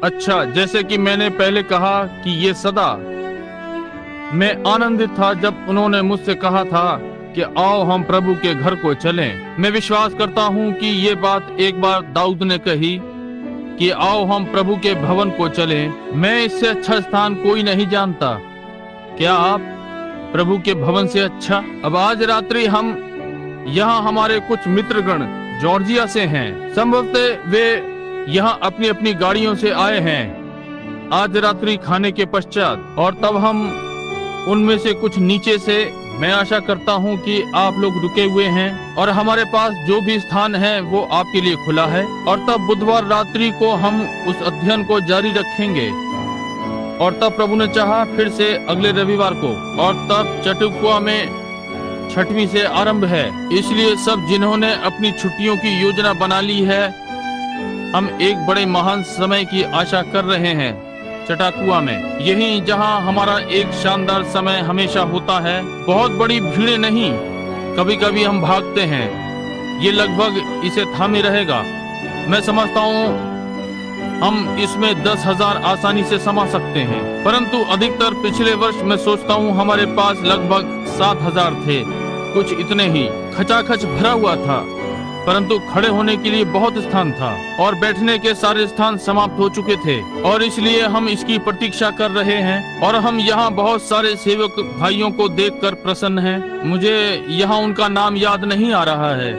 अच्छा, जैसे कि मैंने पहले कहा कि ये सदा, मैं आनंदित था जब उन्होंने मुझसे कहा था कि आओ हम प्रभु के घर को चलें। मैं विश्वास करता हूँ कि ये बात एक बार दाऊद ने कही कि आओ हम प्रभु के भवन को चलें। मैं इससे अच्छा स्थान कोई नहीं जानता। क्या आप प्रभु के भवन से अच्छा? अब आज रात्रि हम यहाँ हमारे कुछ मित्रगण जॉर्जिया से हैं। संभवतः वे यहाँ अपनी अपनी गाड़ियों से आए हैं आज रात्रि खाने के पश्चात, और तब हम उनमें से कुछ नीचे से, मैं आशा करता हूँ कि आप लोग रुके हुए हैं और हमारे पास जो भी स्थान है वो आपके लिए खुला है। और तब बुधवार रात्रि को हम उस अध्ययन को जारी रखेंगे और तब प्रभु ने चाहा फिर से अगले रविवार को, और तब चटुकुआ में 6वीं से आरंभ है। इसलिए सब जिन्होंने अपनी छुट्टियों की योजना बना ली है, हम एक बड़े महान समय की आशा कर रहे हैं चटाकुआ में, यही जहां हमारा एक शानदार समय हमेशा होता है। बहुत बड़ी भीड़ नहीं, कभी कभी हम भागते हैं। ये लगभग इसे थामे रहेगा। मैं समझता हूँ हम इसमें 10,000 आसानी से समा सकते हैं, परंतु अधिकतर पिछले वर्ष मैं सोचता हूँ हमारे पास लगभग 7,000 थे, कुछ इतने ही। खचाखच भरा हुआ था, परंतु खड़े होने के लिए बहुत स्थान था और बैठने के सारे स्थान समाप्त हो चुके थे, और इसलिए हम इसकी प्रतीक्षा कर रहे हैं। और हम यहाँ बहुत सारे सेवक भाइयों को देखकर प्रसन्न हैं। मुझे यहाँ उनका नाम याद नहीं आ रहा है।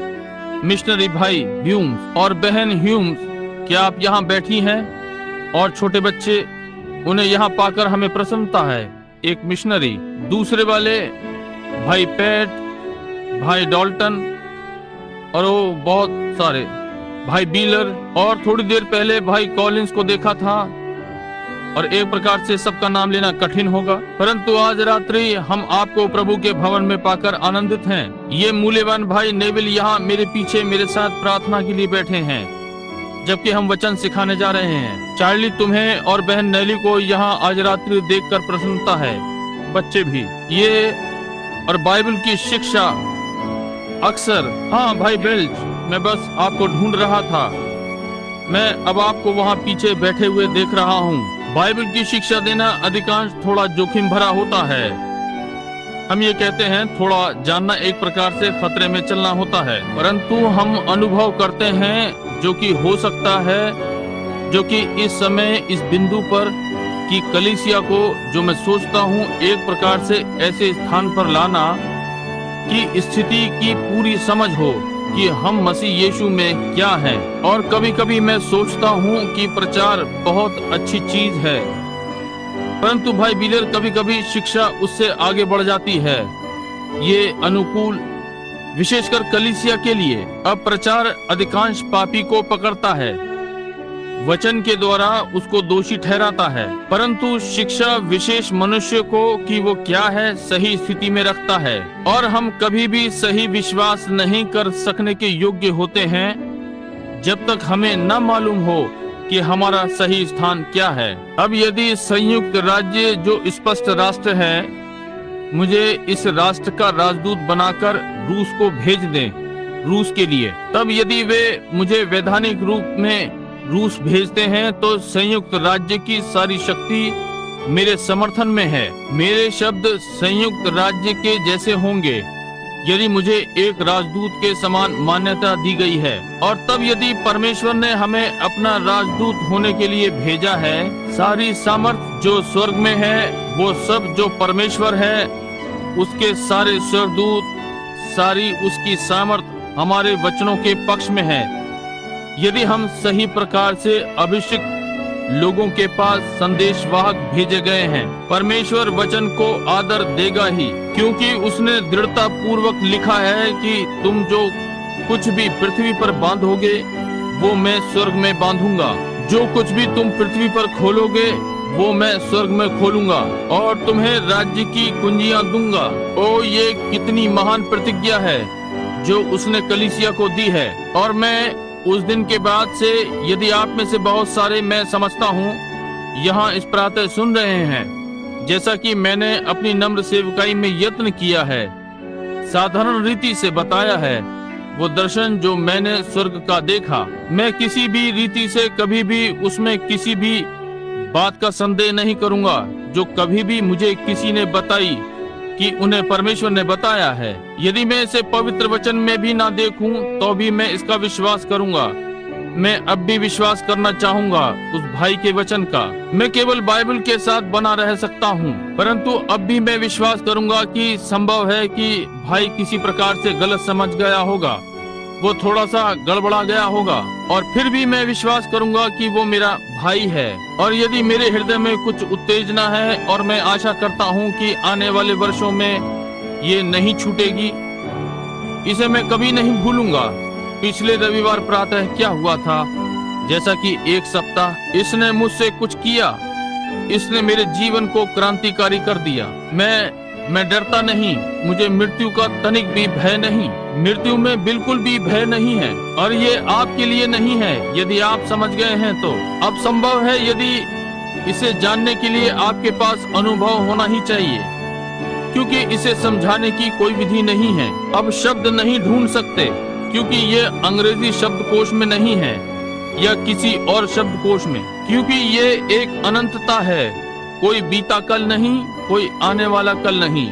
मिशनरी भाई ह्यूम्स और बहन ह्यूम्स, क्या आप यहाँ बैठी हैं? और छोटे बच्चे, उन्हें यहाँ पाकर हमें प्रसन्नता है। एक मिशनरी, दूसरे वाले भाई पैट, भाई डॉल्टन, और वो बहुत सारे भाई बीलर, और थोड़ी देर पहले भाई कॉलिंस को देखा था। और एक प्रकार से सबका नाम लेना कठिन होगा, परंतु आज रात्रि हम आपको प्रभु के भवन में पाकर आनंदित हैं। ये मूल्यवान भाई नेविल यहाँ मेरे पीछे मेरे साथ प्रार्थना के लिए बैठे हैं जबकि हम वचन सिखाने जा रहे हैं। चार्ली, तुम्हें और बहन नैली को यहाँ आज रात्रि देखकर प्रसन्नता है। बच्चे भी ये, और बाइबल की शिक्षा अक्सर। हाँ भाई बेल्च, मैं बस आपको ढूंढ रहा था। मैं अब आपको वहाँ पीछे बैठे हुए देख रहा हूँ। बाइबल की शिक्षा देना अधिकांश थोड़ा जोखिम भरा होता है। हम ये कहते हैं थोड़ा जानना एक प्रकार से खतरे में चलना होता है, परंतु हम अनुभव करते हैं जो कि हो सकता है, जो कि इस समय इस बिंदु पर कि कलीसिया को, जो मैं सोचता हूँ एक प्रकार से ऐसे स्थान पर लाना कि स्थिति की पूरी समझ हो कि हम मसीह यीशु में क्या हैं। और कभी कभी मैं सोचता हूँ कि प्रचार बहुत अच्छी चीज है, परंतु भाई बिलर कभी कभी शिक्षा उससे आगे बढ़ जाती है। ये अनुकूल, विशेषकर कलीसिया के लिए। अब प्रचार अधिकांश पापी को पकड़ता है, वचन के द्वारा उसको दोषी ठहराता है, परंतु शिक्षा विशेष मनुष्य को कि वो क्या है सही स्थिति में रखता है। और हम कभी भी सही विश्वास नहीं कर सकने के योग्य होते हैं जब तक हमें न मालूम हो कि हमारा सही स्थान क्या है। अब यदि संयुक्त राज्य जो स्पष्ट राष्ट्र है, मुझे इस राष्ट्र का राजदूत बनाकर रूस को भेज दें रूस के लिए, तब यदि वे मुझे वैधानिक रूप में रूस भेजते हैं तो संयुक्त राज्य की सारी शक्ति मेरे समर्थन में है। मेरे शब्द संयुक्त राज्य के जैसे होंगे यदि मुझे एक राजदूत के समान मान्यता दी गई है। और तब यदि परमेश्वर ने हमें अपना राजदूत होने के लिए भेजा है, सारी सामर्थ जो स्वर्ग में है, वो सब जो परमेश्वर है, उसके सारे स्वर्गदूत, सारी उसकी सामर्थ हमारे वचनों के पक्ष में है। यदि हम सही प्रकार से अभिषिक्त लोगों के पास संदेशवाहक भेजे गए हैं, परमेश्वर वचन को आदर देगा ही, क्योंकि उसने दृढ़ता पूर्वक लिखा है कि तुम जो कुछ भी पृथ्वी पर बांधोगे वो मैं स्वर्ग में बांधूंगा, जो कुछ भी तुम पृथ्वी पर खोलोगे वो मैं स्वर्ग में खोलूंगा, और तुम्हें राज्य की कुंजियां दूंगा। ओ, ये कितनी महान प्रतिज्ञा है जो उसने कलीसिया को दी है। और मैं उस दिन के बाद से, यदि आप में से बहुत सारे, मैं समझता हूँ, यहाँ इस प्रातः सुन रहे हैं, जैसा कि मैंने अपनी नम्र सेवकाई में यत्न किया है, साधारण रीति से बताया है, वो दर्शन जो मैंने स्वर्ग का देखा, मैं किसी भी रीति से कभी भी उसमें किसी भी बात का संदेह नहीं करूंगा जो कभी भी मुझे किसी ने बताई कि उन्हें परमेश्वर ने बताया है। यदि मैं इसे पवित्र वचन में भी ना देखूं तो भी मैं इसका विश्वास करूंगा। मैं अब भी विश्वास करना चाहूंगा उस भाई के वचन का। मैं केवल बाइबल के साथ बना रह सकता हूं, परंतु अब भी मैं विश्वास करूंगा कि संभव है कि भाई किसी प्रकार से गलत समझ गया होगा, वो थोड़ा सा गड़बड़ा गया होगा, और फिर भी मैं विश्वास करूंगा कि वो मेरा भाई है। और यदि मेरे हृदय में कुछ उत्तेजना है और मैं आशा करता हूं कि आने वाले वर्षों में ये नहीं छूटेगी, इसे मैं कभी नहीं भूलूंगा। पिछले रविवार प्रातः क्या हुआ था, जैसा कि एक सप्ताह इसने मुझसे कुछ किया, इसने मेरे जीवन को क्रांतिकारी कर दिया। मैं डरता नहीं, मुझे मृत्यु का तनिक भी भय नहीं, मृत्यु में बिल्कुल भी भय नहीं है, और ये आपके लिए नहीं है। यदि आप समझ गए हैं तो अब संभव है, यदि इसे जानने के लिए आपके पास अनुभव होना ही चाहिए, क्योंकि इसे समझाने की कोई विधि नहीं है। अब शब्द नहीं ढूंढ सकते, क्योंकि ये अंग्रेजी शब्दकोश में नहीं है या किसी और शब्दकोश में, क्योंकि ये एक अनंतता है। कोई बीता कल नहीं, कोई आने वाला कल नहीं,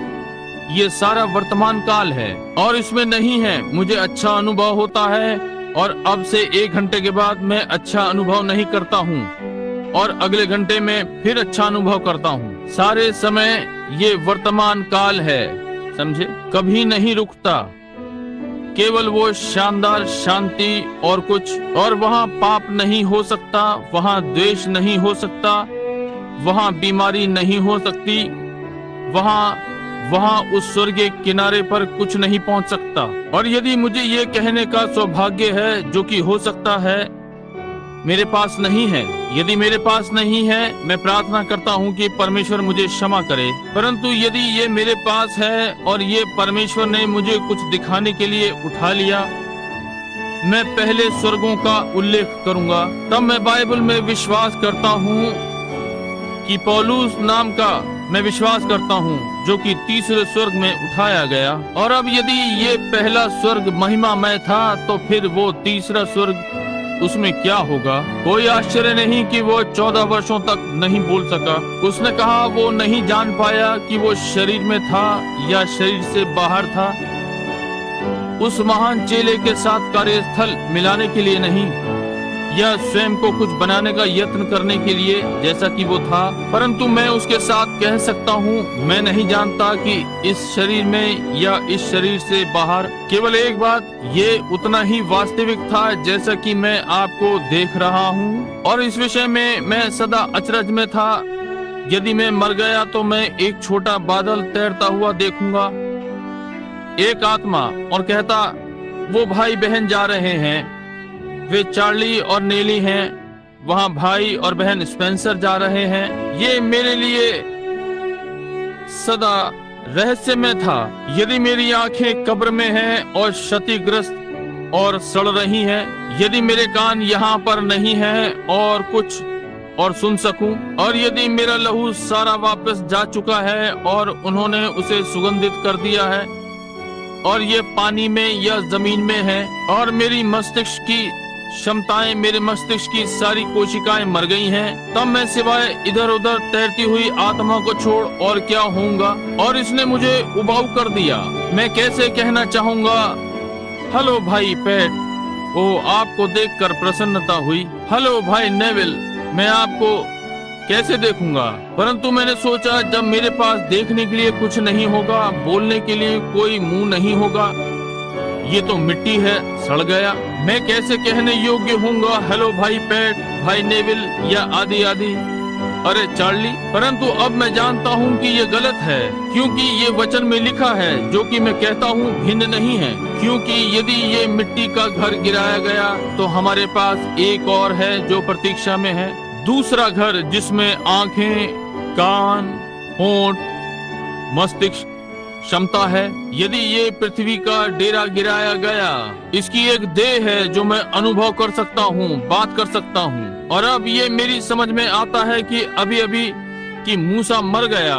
ये सारा वर्तमान काल है और इसमें नहीं है मुझे अच्छा अनुभव होता है और अब से 1 घंटे के बाद मैं अच्छा अनुभव नहीं करता हूँ और अगले घंटे में फिर अच्छा अनुभव करता हूँ। सारे समय ये वर्तमान काल है, समझे, कभी नहीं रुकता। केवल वो शानदार शांति और कुछ, और वहाँ पाप नहीं हो सकता, वहाँ द्वेष नहीं हो सकता, वहाँ बीमारी नहीं हो सकती, वहाँ उस स्वर्गीय किनारे पर कुछ नहीं पहुँच सकता। और यदि मुझे ये कहने का सौभाग्य है, जो कि हो सकता है मेरे पास नहीं है, यदि मेरे पास नहीं है, मैं प्रार्थना करता हूँ कि परमेश्वर मुझे क्षमा करे। परंतु यदि ये मेरे पास है और ये परमेश्वर ने मुझे कुछ दिखाने के लिए उठा लिया, मैं पहले स्वर्गों का उल्लेख करूंगा। तब मैं बाइबल में विश्वास करता हूँ कि पौलुस नाम का मैं विश्वास करता हूँ, जो कि तीसरे स्वर्ग में उठाया गया। और अब यदि ये पहला स्वर्ग महिमामय था, तो फिर वो तीसरा स्वर्ग, उसमें क्या होगा? कोई आश्चर्य नहीं कि वो 14 वर्षों तक नहीं बोल सका। उसने कहा वो नहीं जान पाया कि वो शरीर में था या शरीर से बाहर था। उस महान चेले के साथ कार्यस्थल मिलाने के लिए नहीं, या स्वयं को कुछ बनाने का यत्न करने के लिए जैसा कि वो था, परंतु मैं उसके साथ कह सकता हूँ, मैं नहीं जानता कि इस शरीर में या इस शरीर से बाहर। केवल एक बात, ये उतना ही वास्तविक था जैसा कि मैं आपको देख रहा हूँ, और इस विषय में मैं सदा अचरज में था। यदि मैं मर गया तो मैं एक छोटा बादल तैरता हुआ देखूंगा, एक आत्मा, और कहता वो भाई बहन जा रहे हैं, वे चार्ली और नेली हैं, वहाँ भाई और बहन स्पेंसर जा रहे हैं। ये मेरे लिए सदा रहस्यमय था। यदि मेरी आंखें कब्र में हैं और क्षतिग्रस्त और सड़ रही हैं, यदि मेरे कान यहाँ पर नहीं हैं और कुछ और सुन सकूं, और यदि मेरा लहू सारा वापस जा चुका है और उन्होंने उसे सुगंधित कर दिया है, और ये पानी में या जमीन में है, और मेरी मस्तिष्क की क्षमताएं, मेरे मस्तिष्क की सारी कोशिकाएं मर गई हैं, तब मैं सिवाय इधर उधर तैरती हुई आत्मा को छोड़ और क्या होऊंगा? और इसने मुझे उबाऊ कर दिया। मैं कैसे कहना चाहूंगा, हेलो भाई पैट, ओ आपको देखकर प्रसन्नता हुई। हेलो भाई नेविल, मैं आपको कैसे देखूंगा? परंतु मैंने सोचा, जब मेरे पास देखने के लिए कुछ नहीं होगा, बोलने के लिए कोई मुंह नहीं होगा, ये तो मिट्टी है, सड़ गया, मैं कैसे कहने योग्य होऊंगा हेलो भाई पैट, भाई नेविल या आदि आदि, अरे चार्ली? परंतु अब मैं जानता हूँ कि ये गलत है, क्योंकि ये वचन में लिखा है, जो कि मैं कहता हूँ भिन्न नहीं है। क्योंकि यदि ये मिट्टी का घर गिराया गया, तो हमारे पास एक और है जो प्रतीक्षा में है, दूसरा घर जिसमें आंखें, कान, होंठ, मस्तिष्क, क्षमता है। यदि ये पृथ्वी का डेरा गिराया गया, इसकी एक देह है जो मैं अनुभव कर सकता हूँ, बात कर सकता हूँ। और अब ये मेरी समझ में आता है कि अभी कि मूसा मर गया,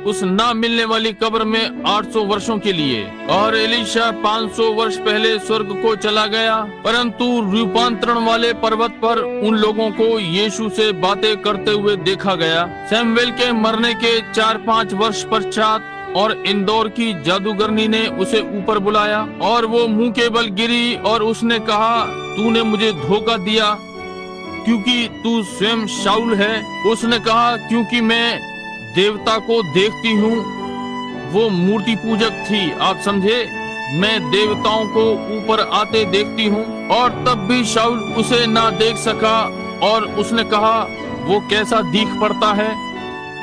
उस ना मिलने वाली कब्र में 800 वर्षों के लिए, और एलीशा 500 वर्ष पहले स्वर्ग को चला गया। परंतु रूपांतरण वाले पर्वत पर उन लोगों को यीशु से बातें करते हुए देखा गया। सैमुएल के मरने के 4-5 वर्ष पश्चात और इंदौर की जादूगरनी ने उसे ऊपर बुलाया और वो मुंह के बल गिरी और उसने कहा, तूने मुझे धोखा दिया क्योंकि तू स्वयं शाऊल है। उसने कहा, क्योंकि मैं देवता को देखती हूँ। वो मूर्ति पूजक थी, आप समझे। मैं देवताओं को ऊपर आते देखती हूँ। और तब भी शाऊल उसे ना देख सका और उसने कहा, वो कैसा दिख पड़ता है,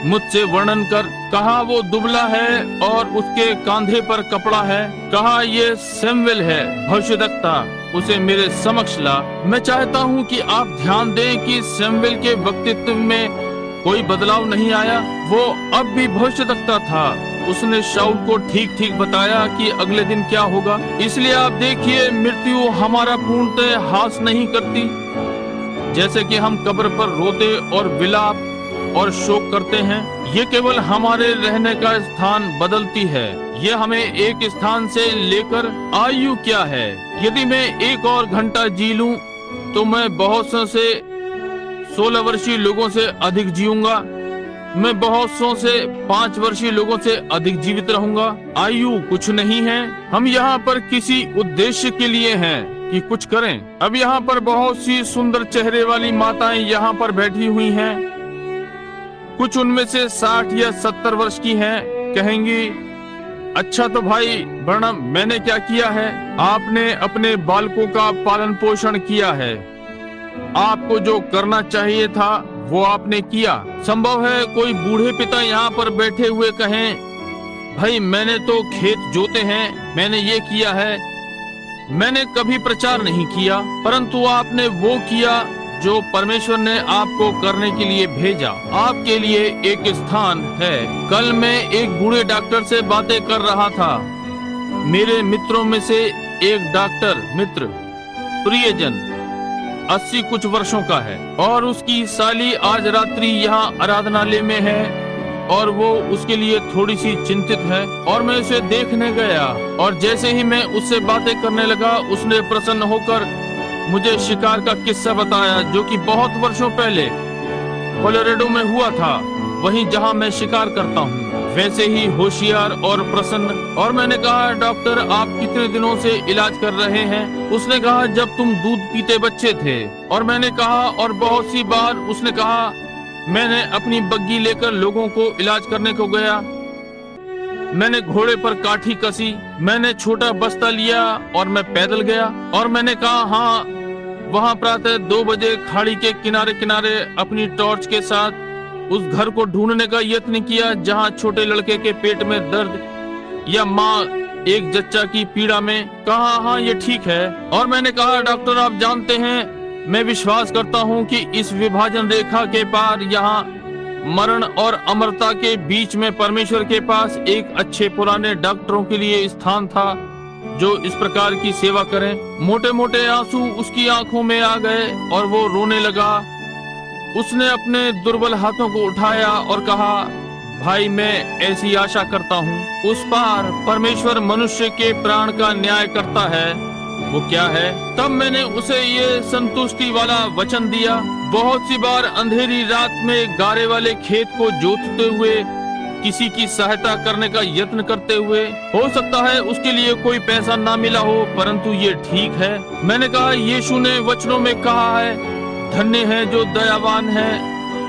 मुझसे वर्णन कर। कहा, वो दुबला है और उसके कंधे पर कपड़ा है। कहा, ये सैमुएल है भविष्यद्वक्ता, उसे मेरे समक्ष ला। मैं चाहता हूँ कि आप ध्यान दें कि सैमुएल के व्यक्तित्व में कोई बदलाव नहीं आया। वो अब भी भविष्यद्वक्ता था। उसने शाऊल को ठीक ठीक बताया कि अगले दिन क्या होगा। इसलिए आप देखिए, मृत्यु हमारा पूर्णतः हास नहीं करती। जैसे कि हम कब्र पर रोते और विलाप और शोक करते हैं, ये केवल हमारे रहने का स्थान बदलती है। ये हमें एक स्थान से लेकर आयु क्या है। यदि मैं 1 और घंटा जी लूं तो मैं बहुत से 16 वर्षीय लोगों से अधिक जीऊंगा। मैं बहुत से 5 वर्षीय लोगों से अधिक जीवित रहूंगा। आयु कुछ नहीं है। हम यहाँ पर किसी उद्देश्य के लिए हैं कि कुछ करें। अब यहाँ पर बहुत सी सुंदर चेहरे वाली माताएं यहाँ पर बैठी हुई हैं। कुछ उनमें से 60 या 70 वर्ष की हैं। कहेंगी, अच्छा तो भाई ब्रनम, मैंने क्या किया है? आपने अपने बालकों का पालन पोषण किया है। आपको जो करना चाहिए था वो आपने किया। संभव है कोई बूढ़े पिता यहाँ पर बैठे हुए कहें, भाई मैंने तो खेत जोते हैं, मैंने ये किया है, मैंने कभी प्रचार नहीं किया। परंतु आपने वो किया जो परमेश्वर ने आपको करने के लिए भेजा। आपके लिए एक स्थान है। कल मैं एक बूढ़े डॉक्टर से बातें कर रहा था। मेरे मित्रों में से एक डॉक्टर मित्र, प्रियजन, 80 कुछ वर्षों का है और उसकी साली आज रात्रि यहाँ आराधनालय में है और वो उसके लिए थोड़ी सी चिंतित है। और मैं उसे देखने गया और जैसे ही मैं उससे बातें करने लगा, उसने प्रसन्न होकर मुझे शिकार का किस्सा बताया जो कि बहुत वर्षों पहले कोलोराडो में हुआ था, वहीं जहां मैं शिकार करता हूं। वैसे ही होशियार और प्रसन्न। और मैंने कहा, डॉक्टर आप कितने दिनों से इलाज कर रहे हैं? उसने कहा, जब तुम दूध पीते बच्चे थे। और मैंने कहा, और बहुत सी बार? उसने कहा, मैंने अपनी बग्गी लेकर लोगों को इलाज करने को गया। मैंने घोड़े पर काठी कसी, मैंने छोटा बस्ता लिया और मैं पैदल गया। और मैंने कहा, हाँ, वहाँ प्रातः 2 बजे खाड़ी के किनारे किनारे अपनी टॉर्च के साथ उस घर को ढूंढने का यत्न किया जहाँ छोटे लड़के के पेट में दर्द या माँ एक जच्चा की पीड़ा में। कहा, हाँ ये ठीक है। और मैंने कहा, डॉक्टर आप जानते हैं, मैं विश्वास करता हूँ कि इस विभाजन रेखा के पार, यहाँ मरण और अमरता के बीच में परमेश्वर के पास एक अच्छे पुराने डॉक्टरों के लिए स्थान था जो इस प्रकार की सेवा करें। मोटे मोटे आंसू उसकी आंखों में आ गए और वो रोने लगा। उसने अपने दुर्बल हाथों को उठाया और कहा, भाई मैं ऐसी आशा करता हूँ उस पार परमेश्वर मनुष्य के प्राण का न्याय करता है। वो क्या है? तब मैंने उसे ये संतुष्टि वाला वचन दिया। बहुत सी बार अंधेरी रात में गारे वाले खेत को जोतते हुए, किसी की सहायता करने का यत्न करते हुए, हो सकता है उसके लिए कोई पैसा ना मिला हो, परंतु ये ठीक है। मैंने कहा, यीशु ने वचनों में कहा है, धन्य है जो दयावान है,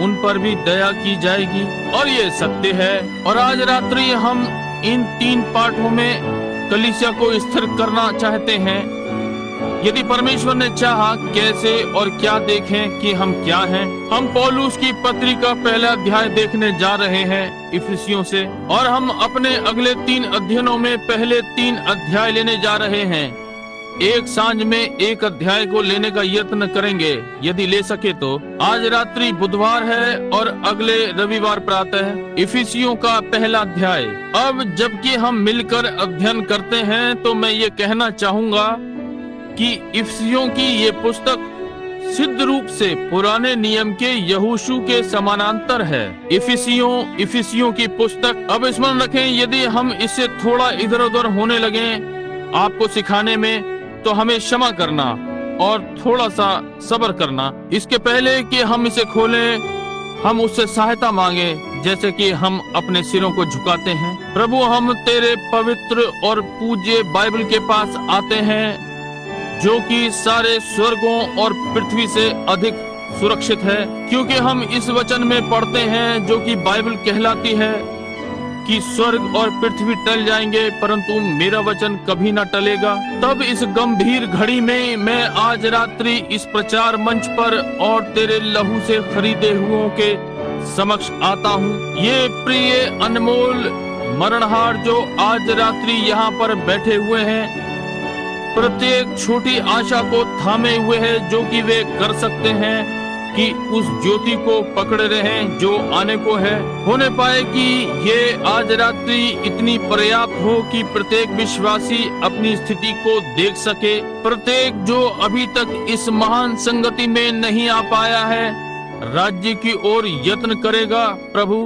उन पर भी दया की जाएगी। और ये सत्य है। और आज रात्रि हम इन 3 पाठों में कलीसिया को स्थिर करना चाहते हैं। यदि परमेश्वर ने चाहा, कैसे और क्या देखें कि हम क्या हैं। हम पौलुस की पत्री का पहला अध्याय देखने जा रहे हैं इफिसियों से, और हम अपने अगले 3 अध्ययनों में पहले 3 अध्याय लेने जा रहे हैं। एक सांझ में एक अध्याय को लेने का यत्न करेंगे यदि ले सके तो। आज रात्रि बुधवार है और अगले रविवार प्रातः इफिसियों का पहला अध्याय। अब जबकि हम मिलकर अध्ययन करते हैं तो मैं ये कहना चाहूंगा कि इफिसियों की ये पुस्तक सिद्ध रूप से पुराने नियम के यहोशू के समानांतर है। इफिसियों की पुस्तक। अब स्मरण रखें, यदि हम इससे थोड़ा इधर उधर होने लगे आपको सिखाने में, तो हमें क्षमा करना और थोड़ा सा सब्र करना। इसके पहले कि हम इसे खोलें, हम उससे सहायता मांगे, जैसे कि हम अपने सिरों को झुकाते हैं। प्रभु, हम तेरे पवित्र और पूज्य बाइबल के पास आते हैं, जो कि सारे स्वर्गों और पृथ्वी से अधिक सुरक्षित है, क्योंकि हम इस वचन में पढ़ते हैं जो कि बाइबल कहलाती है कि स्वर्ग और पृथ्वी टल जाएंगे परंतु मेरा वचन कभी न टलेगा। तब इस गंभीर घड़ी में मैं आज रात्रि इस प्रचार मंच पर और तेरे लहू से खरीदे हुओं के समक्ष आता हूँ। ये प्रिय अनमोल मरणहार जो आज रात्रि यहाँ पर बैठे हुए हैं, प्रत्येक छोटी आशा को थामे हुए हैं जो कि वे कर सकते हैं कि उस ज्योति को पकड़े रहें जो आने को है। होने पाए कि ये आज रात्रि इतनी पर्याप्त हो कि प्रत्येक विश्वासी अपनी स्थिति को देख सके। प्रत्येक जो अभी तक इस महान संगति में नहीं आ पाया है, राज्य की ओर यत्न करेगा प्रभु,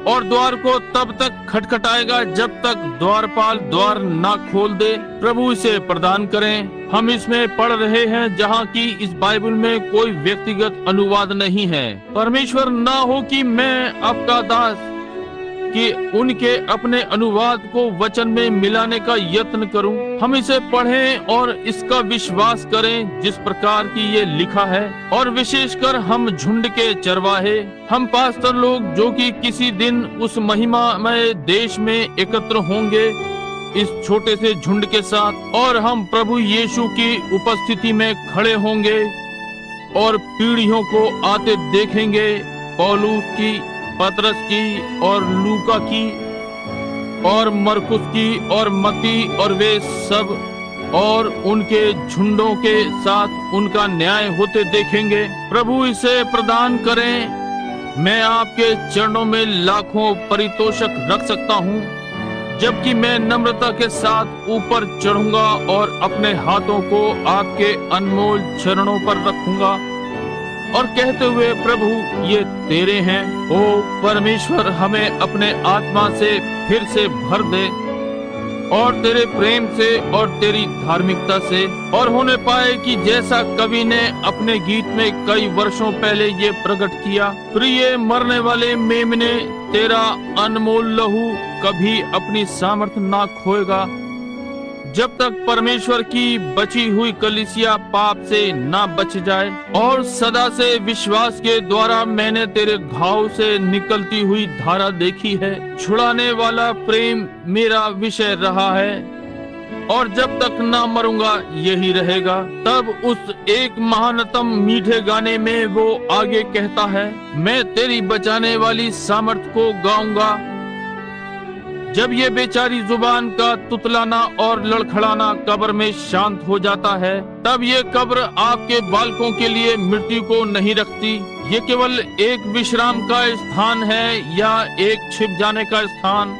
और द्वार को तब तक खटखटाएगा जब तक द्वारपाल द्वार ना खोल दे। प्रभु इसे प्रदान करें। हम इसमें पढ़ रहे हैं जहाँ की इस बाइबल में कोई व्यक्तिगत अनुवाद नहीं है। परमेश्वर ना हो कि मैं आपका दास कि उनके अपने अनुवाद को वचन में मिलाने का यत्न करूं। हम इसे पढ़ें और इसका विश्वास करें जिस प्रकार की ये लिखा है, और विशेषकर हम झुंड के चरवाहे, हम पास्टर लोग जो कि किसी दिन उस महिमामय देश में एकत्र होंगे इस छोटे से झुंड के साथ, और हम प्रभु यीशु की उपस्थिति में खड़े होंगे और पीढ़ियों को आते देखेंगे, पौलुस की, पतरस की और लूका की और मरकुस की और मत्ती और वे सब, और उनके झुंडों के साथ उनका न्याय होते देखेंगे। प्रभु इसे प्रदान करें। मैं आपके चरणों में लाखों परितोषक रख सकता हूँ, जबकि मैं नम्रता के साथ ऊपर चढ़ूंगा और अपने हाथों को आपके अनमोल चरणों पर रखूंगा और कहते हुए, प्रभु ये तेरे हैं। ओ परमेश्वर, हमें अपने आत्मा से फिर से भर दे और तेरे प्रेम से और तेरी धार्मिकता से, और होने पाए कि जैसा कवि ने अपने गीत में कई वर्षों पहले ये प्रकट किया, प्रिय मरने वाले मेमने, तेरा अनमोल लहू कभी अपनी सामर्थ्य ना खोएगा जब तक परमेश्वर की बची हुई कलीसिया पाप से ना बच जाए। और सदा से विश्वास के द्वारा मैंने तेरे घाव से निकलती हुई धारा देखी है। छुड़ाने वाला प्रेम मेरा विषय रहा है और जब तक ना मरूंगा यही रहेगा। तब उस एक महानतम मीठे गाने में वो आगे कहता है, मैं तेरी बचाने वाली सामर्थ को गाऊंगा। जब ये बेचारी जुबान का तुतलाना और लड़खड़ाना कब्र में शांत हो जाता है, तब ये कब्र आपके बालकों के लिए मृत्यु को नहीं रखती। ये केवल एक विश्राम का स्थान है या एक छिप जाने का स्थान।